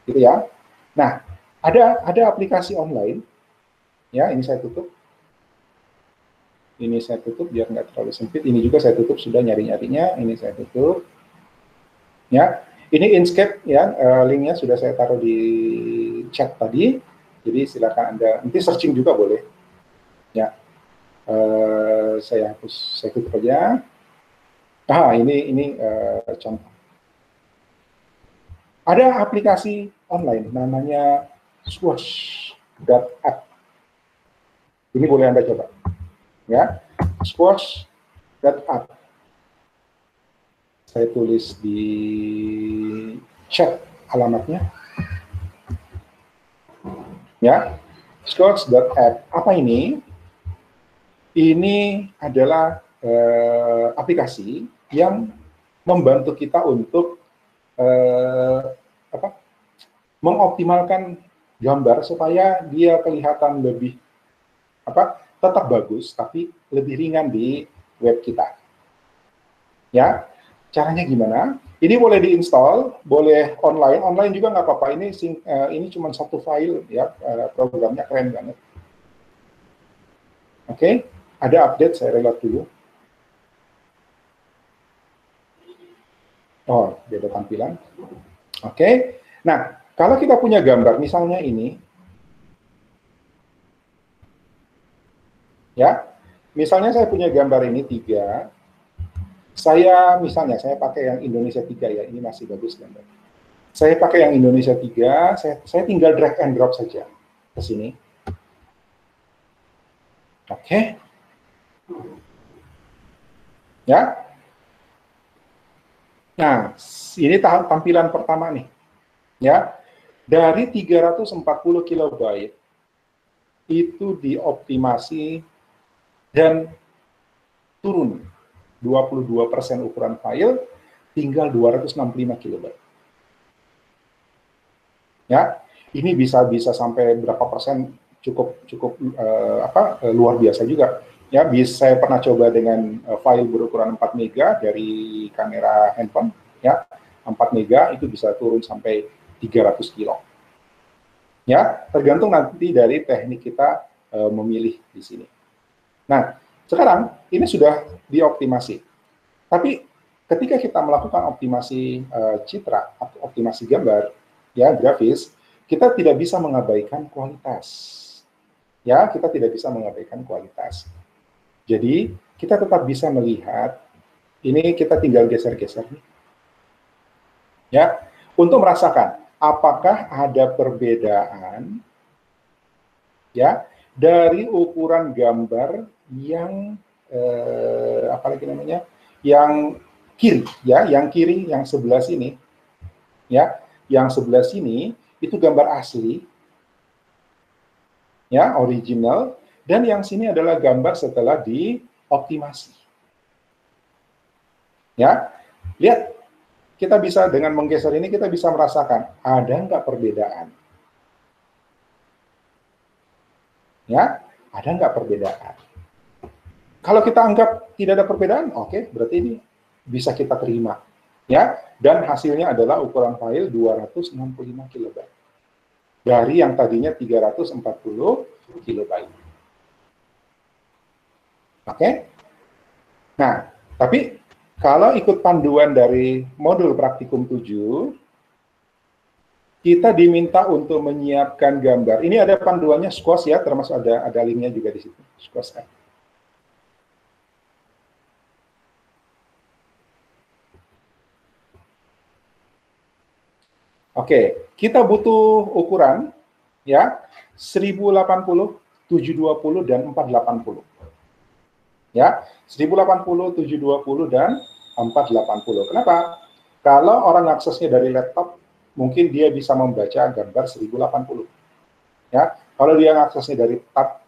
Speaker 1: Gitu ya. Nah, ada aplikasi online. Ya, ini saya tutup. Ini saya tutup biar nggak terlalu sempit. Ini juga saya tutup, sudah nyari-nyarinya. Ini saya tutup. Ya, ini Inkscape ya, linknya sudah saya taruh di chat tadi. Jadi silakan Anda nanti searching juga boleh. Ya, saya hapus, saya tutup aja. Ini contoh. Ada aplikasi online namanya squash.app. Ini boleh Anda coba. Ya, squash.app. Saya tulis di chat alamatnya. Ya, squash.app. Apa ini? ini adalah aplikasi yang membantu kita untuk mengoptimalkan gambar supaya dia kelihatan lebih tetap bagus tapi lebih ringan di web kita. Ya, caranya gimana? Ini boleh diinstal, boleh online juga nggak apa-apa. Ini cuma satu file ya, programnya keren banget. Oke, ada update, saya reload dulu. Oh, beda tampilan. Oke, nah kalau kita punya gambar, misalnya ini, ya, misalnya saya punya gambar ini 3, misalnya saya pakai yang Indonesia 3 ya, ini masih bagus gambar. Saya pakai yang Indonesia 3, saya tinggal drag and drop saja ke sini. Oke. Ya. Nah, ini tampilan pertama nih. Ya. Dari 340 kilobyte itu dioptimasi dan turun 22% ukuran file, tinggal 265 kilobyte. Ya, ini bisa sampai berapa persen, cukup luar biasa juga. Ya, saya pernah coba dengan file berukuran 4 mega dari kamera handphone, ya, 4 mega itu bisa turun sampai 300 kilo. Ya, tergantung nanti dari teknik kita memilih di sini. Nah, sekarang ini sudah dioptimasi. Tapi ketika kita melakukan optimasi citra atau optimasi gambar, ya, grafis, kita tidak bisa mengabaikan kualitas. Ya, kita tidak bisa mengabaikan kualitas. Jadi, kita tetap bisa melihat, ini kita tinggal geser-geser nih. Ya, untuk merasakan apakah ada perbedaan ya dari ukuran gambar yang yang kiri, ya, yang kiri, yang sebelah sini, ya, yang sebelah sini itu gambar asli, ya, original, dan yang sini adalah gambar setelah dioptimasi. Ya, lihat, kita bisa dengan menggeser ini kita bisa merasakan ada nggak perbedaan. Ya, ada nggak perbedaan? Kalau kita anggap tidak ada perbedaan, oke, berarti ini bisa kita terima. Ya, dan hasilnya adalah ukuran file 265 KB. Dari yang tadinya 340 KB. Oke? Nah, tapi kalau ikut panduan dari modul praktikum 7, kita diminta untuk menyiapkan gambar. Ini ada panduannya Squash ya, termasuk ada linknya juga di situ. Squash kan. Oke, kita butuh ukuran ya 1080, 720 dan 480. Ya, 1080, 720 dan 480. Kenapa? Kalau orang aksesnya dari laptop, mungkin dia bisa membaca gambar 1080. Ya, kalau dia aksesnya dari tab,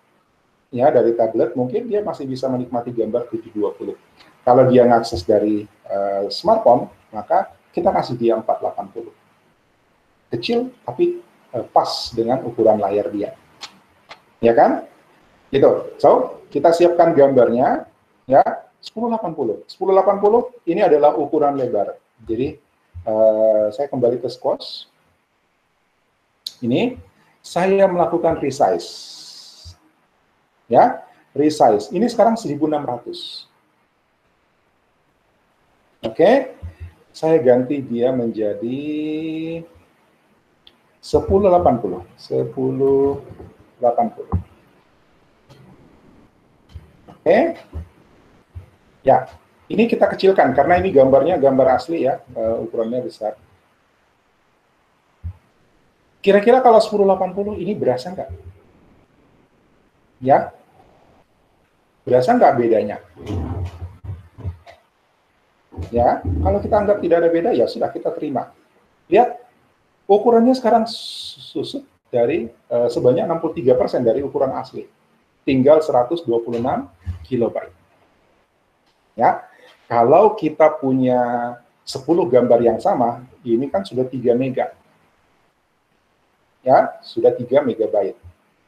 Speaker 1: ya, dari tablet, mungkin dia masih bisa menikmati gambar 720. Kalau dia ngakses dari smartphone, maka kita kasih dia 480. Kecil tapi pas dengan ukuran layar dia, ya kan? Gitu. So kita siapkan gambarnya, ya, 1080. 1080 ini adalah ukuran lebar. Jadi saya kembali ke Squash. Ini saya melakukan resize, ya, resize. Ini sekarang 1600. Oke, saya ganti dia menjadi 1080. Oke. Ya, ini kita kecilkan karena ini gambarnya gambar asli ya, ukurannya besar. Kira-kira kalau 1080 ini berasa nggak? Ya, berasa nggak bedanya? Ya, kalau kita anggap tidak ada beda, ya sudah kita terima. Lihat, ukurannya sekarang susut dari sebanyak 63% dari ukuran asli. Tinggal 126 kilobyte. Ya, kalau kita punya 10 gambar yang sama, ini kan sudah 3 mega. Ya, sudah 3 megabyte.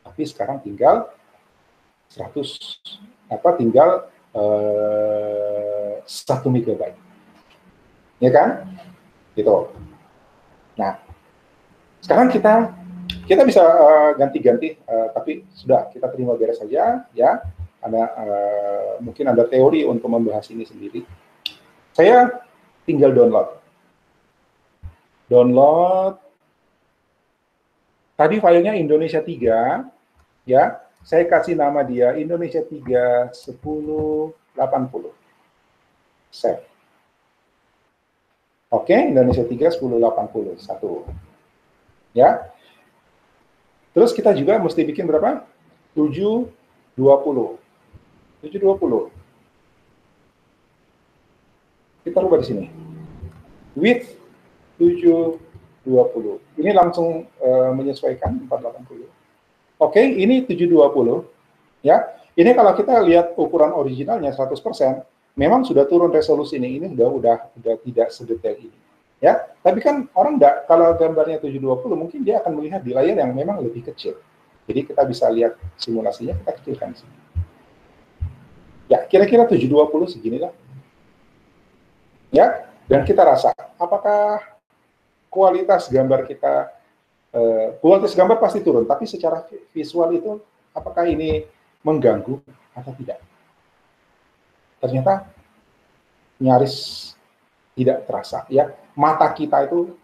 Speaker 1: Tapi sekarang tinggal 100 tinggal 1 megabyte. Ya kan? Gitu. Nah, sekarang kita bisa ganti-ganti, tapi sudah kita terima beres saja, ya. Mungkin ada teori untuk membahas ini sendiri. Saya tinggal download. Tadi filenya Indonesia 3, ya. Saya kasih nama dia Indonesia 3 1080. Save. Oke, Indonesia 3 1080 1. Ya. Terus kita juga mesti bikin berapa? 720. 720. Kita rubah di sini. Width 720. Ini langsung menyesuaikan 480. Oke, ini 720. Ya. Ini kalau kita lihat ukuran originalnya 100%, memang sudah turun resolusi ini. Ini udah tidak sedetail ini. Ya, tapi kan orang enggak, kalau gambarnya 720 mungkin dia akan melihat di layar yang memang lebih kecil. Jadi kita bisa lihat simulasinya, kita kecilkan sini. Ya, kira-kira 720 seginilah. Ya, dan kita rasa apakah kualitas gambar kita, kualitas gambar pasti turun, tapi secara visual itu apakah ini mengganggu atau tidak? Ternyata nyaris tidak terasa, ya. Mata kita itu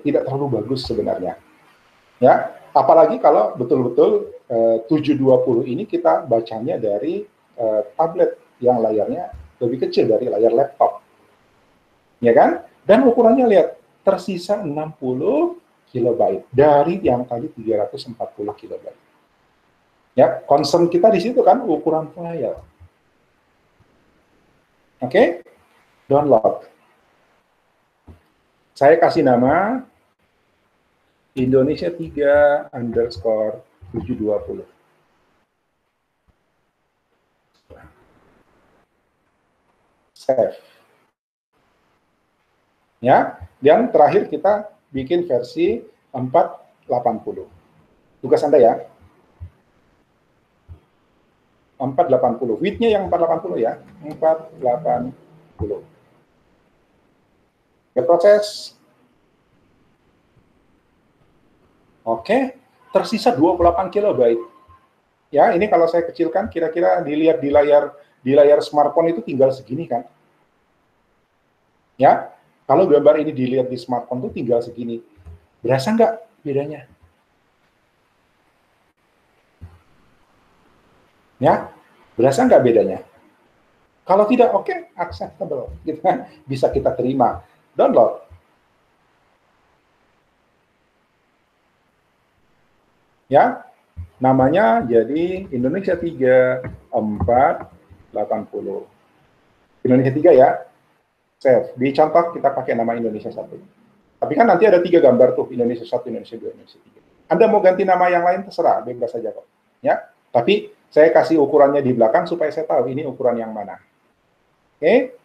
Speaker 1: tidak terlalu bagus sebenarnya, ya. Apalagi kalau betul-betul 720 ini kita bacanya dari tablet yang layarnya lebih kecil dari layar laptop, ya kan? Dan ukurannya lihat tersisa 60 kilobyte dari yang tadi 340 kilobyte. Ya, concern kita di situ kan ukuran file. Oke, download. Saya kasih nama Indonesia 3 underscore 720. Save. Ya, dan terakhir kita bikin versi 480. Tugas Anda ya. 480. Width-nya yang 480 ya. 480. Berproses. Oke, tersisa 28 kilobyte. Ya, ini kalau saya kecilkan kira-kira dilihat di layar smartphone itu tinggal segini kan. Ya, kalau gambar ini dilihat di smartphone itu tinggal segini. Berasa nggak bedanya? Ya, berasa nggak bedanya? Kalau tidak, oke, acceptable, gitu kan? Bisa kita terima. Download. Ya, namanya jadi Indonesia 3 480. Indonesia 3 ya. Save. Di contoh kita pakai nama Indonesia 1. Tapi kan nanti ada 3 gambar tuh, Indonesia 1, Indonesia 2, Indonesia 3. Anda mau ganti nama yang lain terserah, bebas saja kok. Ya. Tapi saya kasih ukurannya di belakang supaya saya tahu ini ukuran yang mana. Oke.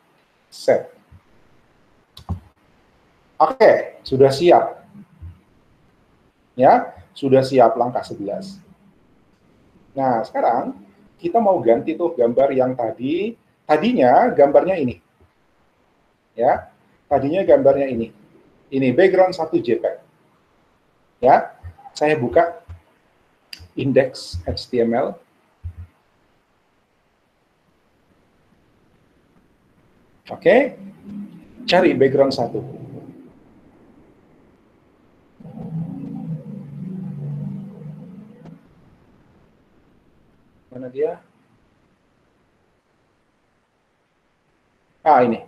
Speaker 1: Save. Oke, sudah siap. Ya, sudah siap langkah 11. Nah, sekarang kita mau ganti tuh gambar yang tadinya gambarnya ini. Ya, tadinya gambarnya ini. Ini background 1 JPEG. Ya, saya buka index HTML. Oke, cari background 1. Mana dia? Ah, ini.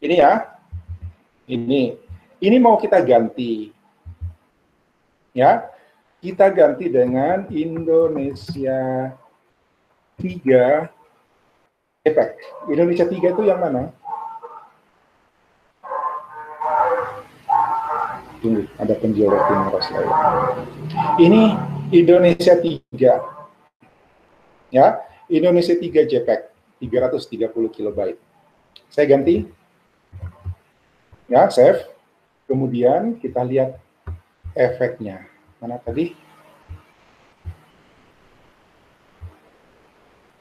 Speaker 1: Ini ya. Ini mau kita ganti. Ya. Kita ganti dengan Indonesia 3 JPEG. Indonesia 3 itu yang mana? Tunggu, ada penjolek di mouse saya. Ini Indonesia 3. Ya, Indonesia 3 JPEG, 330 kilobyte. Saya ganti, ya, save. Kemudian kita lihat efeknya. Mana tadi?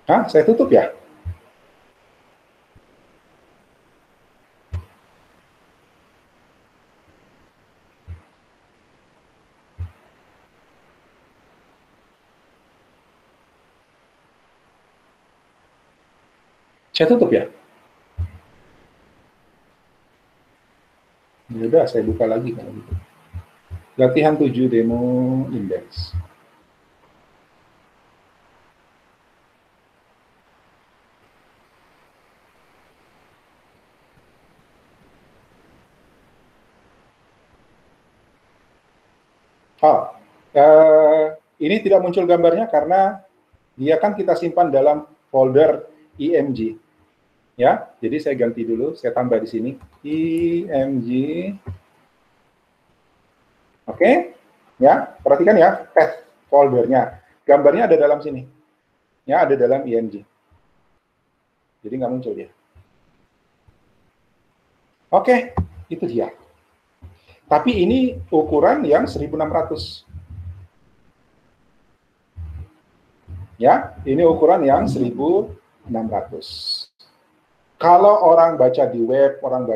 Speaker 1: Hah, saya tutup ya? Saya tutup ya? Ya udah, saya buka lagi kalau gitu. Latihan 7 demo index. Oh, ini tidak muncul gambarnya karena dia kan kita simpan dalam folder IMG. Ya, jadi saya ganti dulu, saya tambah di sini IMG. Oke, ya, perhatikan ya, path foldernya. Gambarnya ada dalam sini. Ya, ada dalam IMG. Jadi nggak muncul dia. Oke, itu dia. Tapi ini ukuran yang 1600. Ya, ini ukuran yang 1600. Kalau orang baca di web, orang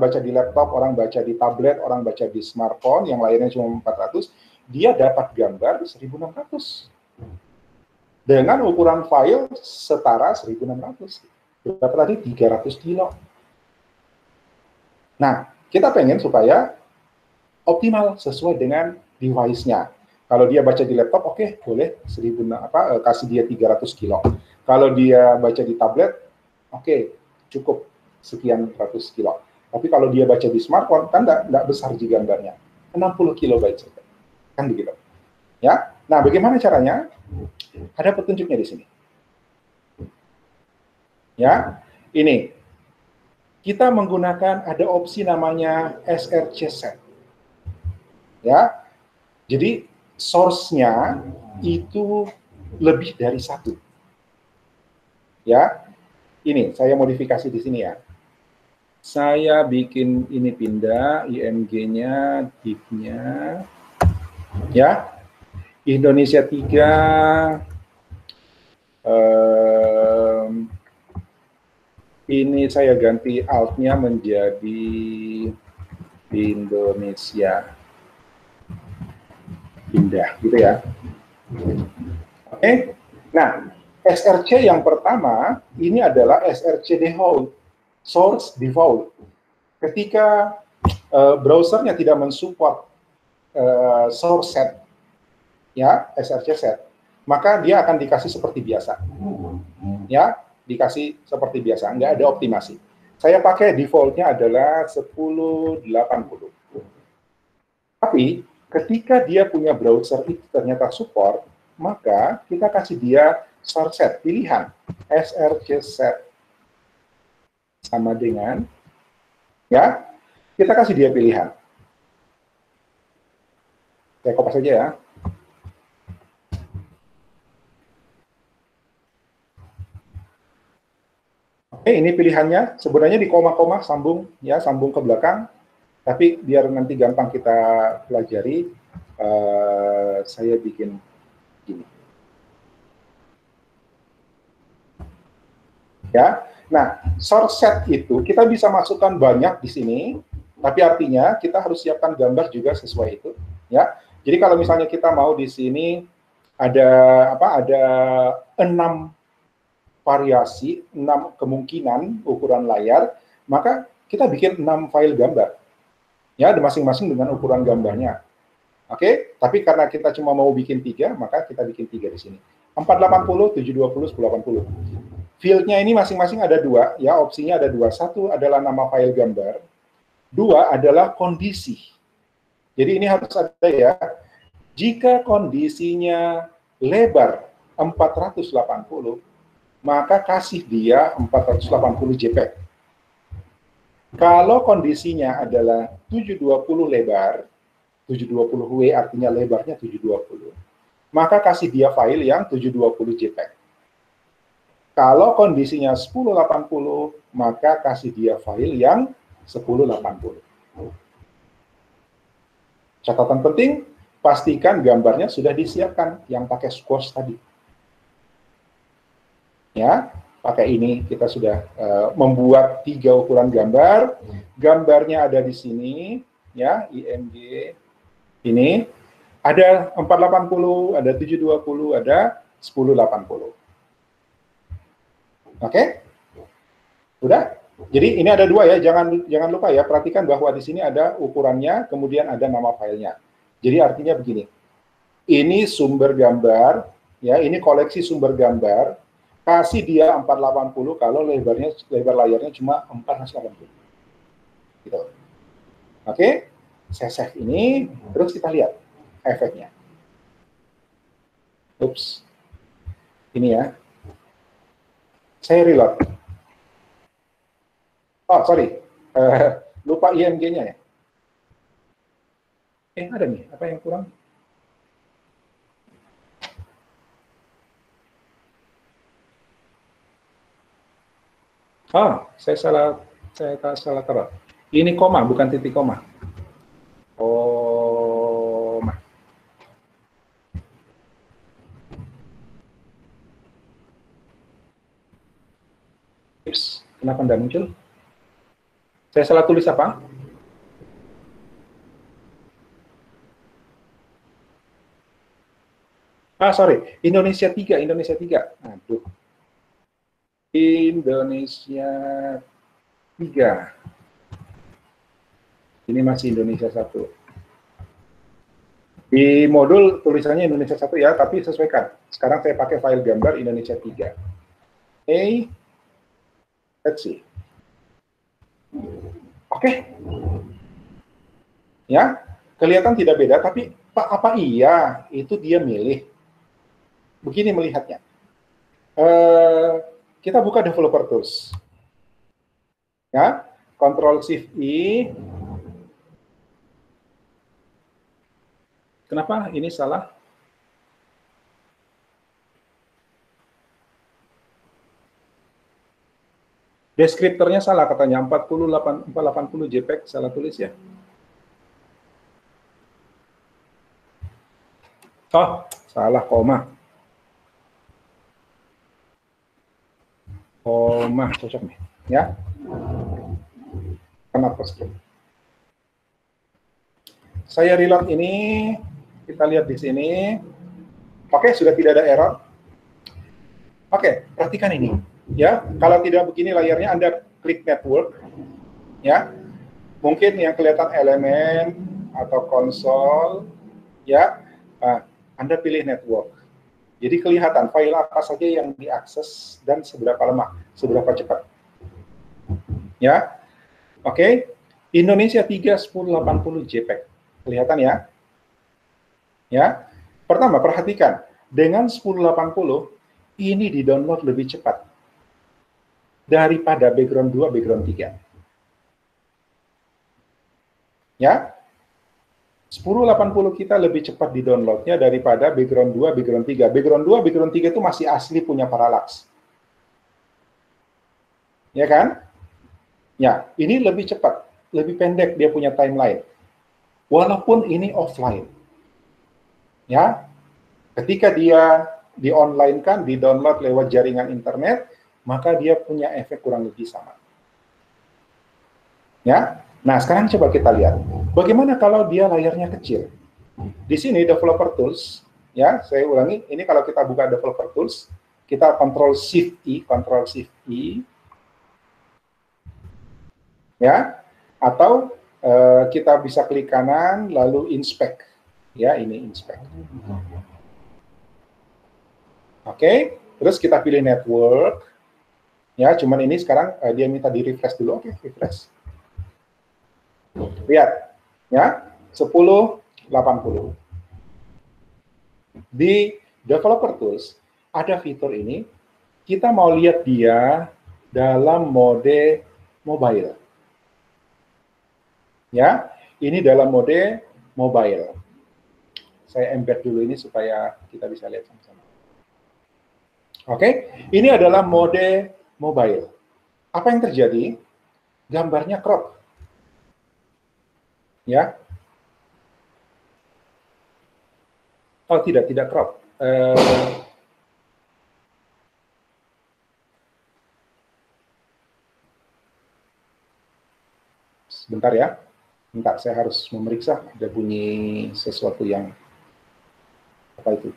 Speaker 1: baca di laptop, orang baca di tablet, orang baca di smartphone, yang lainnya cuma 400, dia dapat gambar 1600. Dengan ukuran file setara 1600. Berapa tadi? 300 kilo. Nah, kita pengen supaya optimal sesuai dengan device-nya. Kalau dia baca di laptop, oke, boleh kasih dia 300 kilo. Kalau dia baca di tablet, oke, cukup sekian ratus kilo. Tapi kalau dia baca di smartphone, kan nggak besar di gambarnya. 60 kilobyte saja. Kan begitu. Ya. Nah, bagaimana caranya? Ada petunjuknya di sini. Ya, ini. Kita menggunakan, ada opsi namanya SRC set. Ya, jadi source-nya itu lebih dari satu. Ya, ini saya modifikasi di sini ya. Saya bikin ini pindah IMG-nya, div-nya, ya. Indonesia 3. Ini saya ganti alt-nya menjadi Indonesia. Pindah, gitu ya. Oke. Nah, SRC yang pertama, ini adalah SRC default, source default. Ketika browsernya tidak mensupport source set, ya, SRC set, maka dia akan dikasih seperti biasa. Ya, dikasih seperti biasa, nggak ada optimasi. Saya pakai defaultnya adalah 1080. Tapi ketika dia punya browser itu ternyata support, maka kita kasih dia source set, pilihan SRC set sama dengan, ya, kita kasih dia pilihan. Saya kopas saja ya. Oke, ini pilihannya. Sebenarnya di koma-koma sambung, ya, sambung ke belakang. Tapi biar nanti gampang kita pelajari, saya bikin gini. Ya, nah, source set itu kita bisa masukkan banyak di sini, tapi artinya kita harus siapkan gambar juga sesuai itu. Ya, jadi kalau misalnya kita mau di sini ada Ada 6 variasi, 6 kemungkinan ukuran layar, maka kita bikin 6 file gambar. Ya, masing-masing dengan ukuran gambarnya. Oke, tapi karena kita cuma mau bikin 3, maka kita bikin 3 di sini. 480, 720, 1080. Fieldnya ini masing-masing ada 2, ya, opsinya ada 2. Satu adalah nama file gambar, 2 adalah kondisi. Jadi ini harus ada ya. Jika kondisinya lebar 480, maka kasih dia 480 JPEG. Kalau kondisinya adalah 720 lebar, 720W artinya lebarnya 720, maka kasih dia file yang 720 JPEG. Kalau kondisinya 1080, maka kasih dia file yang 1080. Catatan penting, pastikan gambarnya sudah disiapkan yang pakai squash tadi. Ya, pakai ini kita sudah membuat 3 ukuran gambar. Gambarnya ada di sini, ya, IMG ini. Ada 480, ada 720, ada 1080. Oke? Udah? Jadi ini ada 2 ya, jangan lupa ya, perhatikan bahwa di sini ada ukurannya, kemudian ada nama filenya. Jadi artinya begini, ini sumber gambar, ya, ini koleksi sumber gambar, kasih dia 480 kalau lebar layarnya cuma 480. Gitu. Oke? Saya save ini, terus kita lihat efeknya. Ups. Ini ya. Saya reload. Oh, sorry. Lupa IMG-nya ya. Ada nih, apa yang kurang? Saya salah taruh. Ini koma, bukan titik koma. Koma. Kenapa tidak muncul? Saya salah tulis apa? Sorry, Indonesia 3. Aduh. Indonesia 3. Ini masih Indonesia 1. Di modul tulisannya Indonesia 1 ya, tapi sesuaikan. Sekarang saya pakai file gambar Indonesia 3. Let's see. Oke. Ya, kelihatan tidak beda, tapi apa iya itu dia milih? Begini melihatnya. Kita buka developer tools. Ya, Ctrl Shift I. Kenapa ini salah? Deskriptornya salah katanya, 480 JPEG, salah tulis ya. Oh, salah koma. Koma, cocok nih. Ya. Kenapa script? Saya reload ini, kita lihat di sini. Oke, sudah tidak ada error. Oke, perhatikan ini. Ya, kalau tidak begini layarnya, Anda klik network. Ya, mungkin yang kelihatan elemen atau konsol. Ya, Anda pilih network. Jadi kelihatan file apa saja yang diakses dan seberapa lemah, seberapa cepat. Ya, oke. Indonesia 3 1080 JPEG. Kelihatan ya? Ya. Pertama, perhatikan. Dengan 1080, ini di-download lebih cepat daripada background 2, background 3. Ya. 1080 kita lebih cepat di-downloadnya daripada background 2, background 3. Background 2, background 3 itu masih asli punya parallax. Ya kan? Ya, ini lebih cepat, lebih pendek dia punya timeline. Walaupun ini offline. Ya, ketika dia di-online-kan, di-download lewat jaringan internet, maka dia punya efek kurang lebih sama. Ya, nah sekarang coba kita lihat, bagaimana kalau dia layarnya kecil. Di sini developer tools, ya, saya ulangi, ini kalau kita buka developer tools, kita Ctrl Shift I, ya, atau kita bisa klik kanan lalu inspect, ya, ini inspect. Oke, terus kita pilih network, ya, cuman ini sekarang dia minta di refresh dulu. Oke, refresh. Lihat, ya, 1080. Di developer tools ada fitur ini, kita mau lihat dia dalam mode mobile. Ya, ini dalam mode mobile. Saya embed dulu ini supaya kita bisa lihat sama-sama. Oke, ini adalah mode mobile. Apa yang terjadi? Gambarnya crop. Ya. Oh, tidak crop. Sebentar ya. Bentar, saya harus memeriksa ada bunyi sesuatu yang apa itu.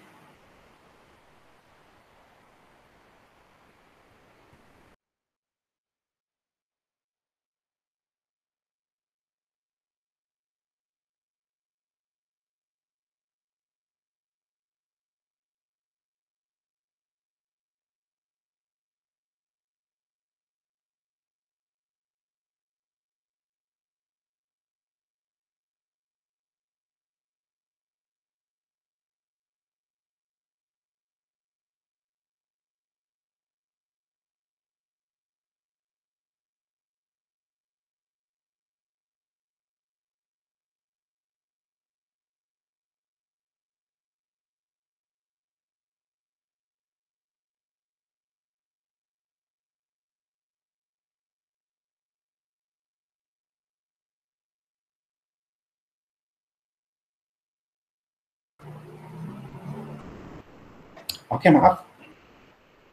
Speaker 1: Oke, maaf.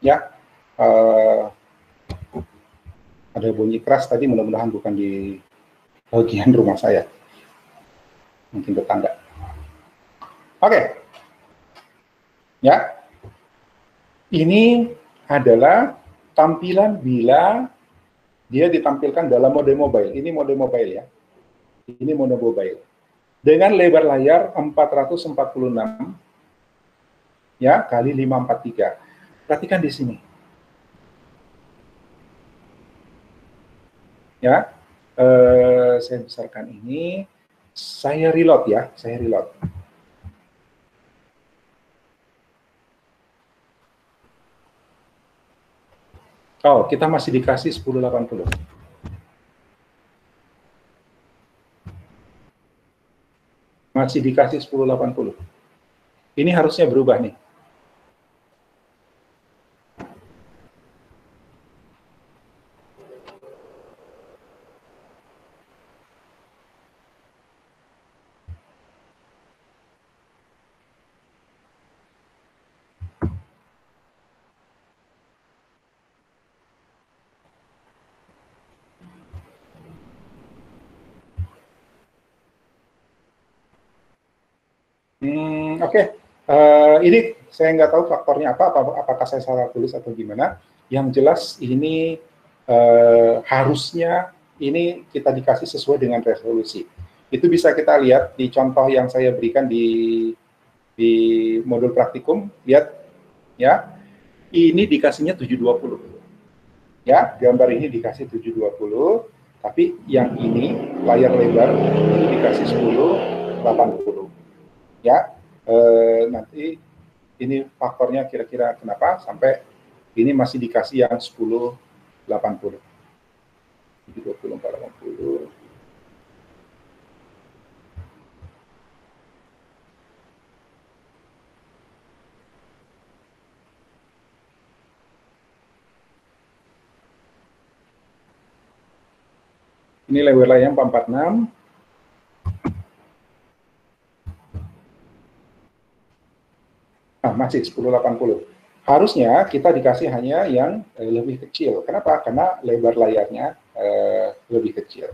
Speaker 1: Ya, ada bunyi keras tadi, mudah-mudahan bukan di bagian rumah saya. Mungkin tetangga. Oke. Ya. Ini adalah tampilan bila dia ditampilkan dalam mode mobile. Ini mode mobile ya. Ini mode mobile. Dengan lebar layar 446 ya kali 543. Perhatikan di sini. Ya. Saya besarkan ini. Saya reload ya, saya reload. Oh, kita masih dikasih 1080. Masih dikasih 1080. Ini harusnya berubah nih. Oke. Ini saya nggak tahu faktornya apa, apakah saya salah tulis atau gimana. Yang jelas ini harusnya ini kita dikasih sesuai dengan resolusi. Itu bisa kita lihat di contoh yang saya berikan di modul praktikum. Lihat ya, ini dikasihnya 720. Ya, gambar ini dikasih 720, tapi yang ini layar lebar itu dikasih 1080. Ya, nanti ini faktornya kira-kira kenapa sampai ini masih dikasih yang 1080. 720, 480. Ini lebar layar 446. Nah, masih 1080. Harusnya kita dikasih hanya yang lebih kecil. Kenapa? Karena lebar layarnya lebih kecil.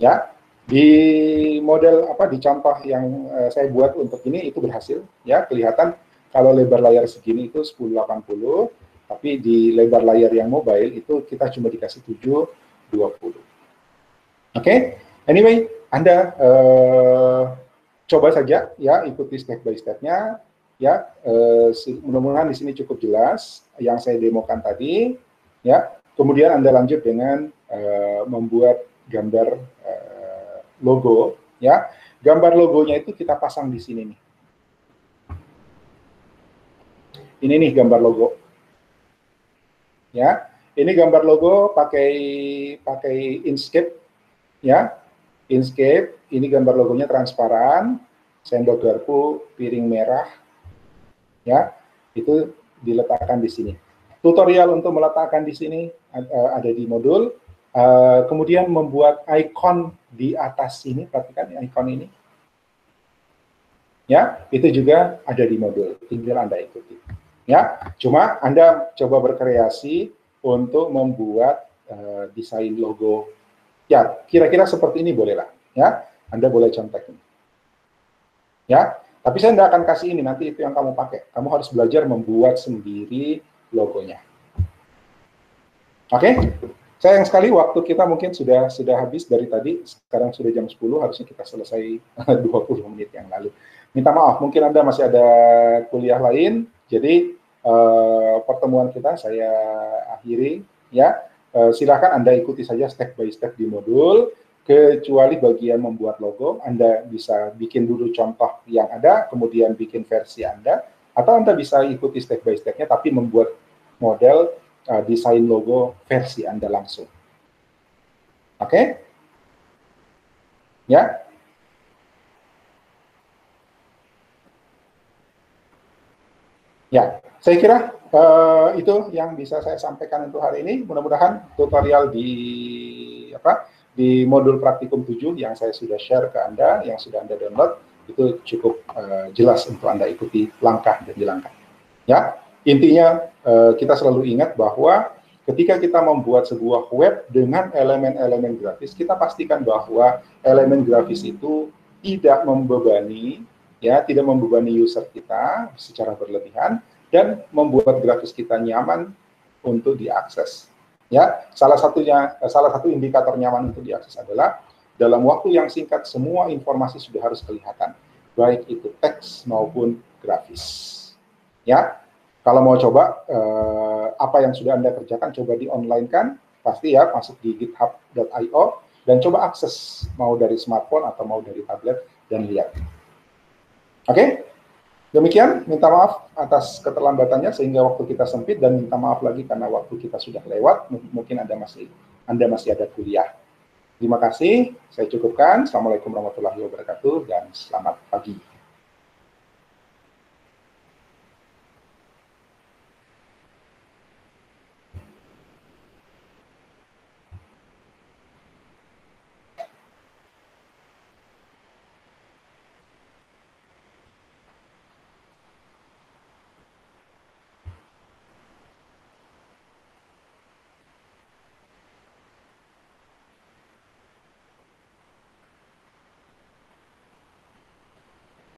Speaker 1: Ya, di model apa di contoh yang saya buat untuk ini itu berhasil. Ya, kelihatan kalau lebar layar segini itu 1080, tapi di lebar layar yang mobile itu kita cuma dikasih 720. Oke, anyway, Anda coba saja ya, ikuti step by step-nya ya. Mudah-mudahan di sini cukup jelas yang saya demokan tadi ya. Kemudian Anda lanjut dengan membuat gambar logo ya. Gambar logonya itu kita pasang di sini nih. Ini nih gambar logo. Ya. Ini gambar logo pakai Inkscape ya. Inkscape, ini gambar logonya transparan, sendok garpu, piring merah, ya, itu diletakkan di sini. Tutorial untuk meletakkan di sini ada di modul. Kemudian membuat icon di atas sini, perhatikan icon ini. Ya, itu juga ada di modul. Tinggal Anda ikuti. Ya, cuma Anda coba berkreasi untuk membuat desain logo. Ya, kira-kira seperti ini bolehlah. Ya, Anda boleh contekin. Ya, tapi saya tidak akan kasih ini, nanti itu yang kamu pakai. Kamu harus belajar membuat sendiri logonya. Oke? Sayang sekali waktu kita mungkin sudah habis dari tadi, sekarang sudah jam 10, harusnya kita selesai 20 menit yang lalu. Minta maaf, mungkin Anda masih ada kuliah lain, jadi pertemuan kita saya akhiri. Ya, silakan Anda ikuti saja step by step di modul, kecuali bagian membuat logo, Anda bisa bikin dulu contoh yang ada, kemudian bikin versi Anda, atau Anda bisa ikuti step by step-nya, tapi membuat model desain logo versi Anda langsung. Oke? Ya? Ya, saya kira itu yang bisa saya sampaikan untuk hari ini. Mudah-mudahan tutorial di modul praktikum 7 yang saya sudah share ke Anda, yang sudah Anda download, itu cukup jelas untuk Anda ikuti langkah demi langkah. Ya, intinya kita selalu ingat bahwa ketika kita membuat sebuah web dengan elemen-elemen grafis, kita pastikan bahwa elemen grafis itu tidak membebani, ya, tidak membebani user kita secara berlebihan, dan membuat grafis kita nyaman untuk diakses. Ya, salah satu indikator nyaman untuk diakses adalah dalam waktu yang singkat semua informasi sudah harus kelihatan, baik itu teks maupun grafis. Ya, kalau mau coba apa yang sudah Anda kerjakan, coba di-online-kan, pasti ya, masuk di github.io, dan coba akses, mau dari smartphone atau mau dari tablet, dan lihat. Oke? Demikian, minta maaf atas keterlambatannya sehingga waktu kita sempit, dan minta maaf lagi karena waktu kita sudah lewat, mungkin Anda masih ada kuliah. Terima kasih, saya cukupkan. Assalamualaikum warahmatullahi wabarakatuh, dan selamat pagi.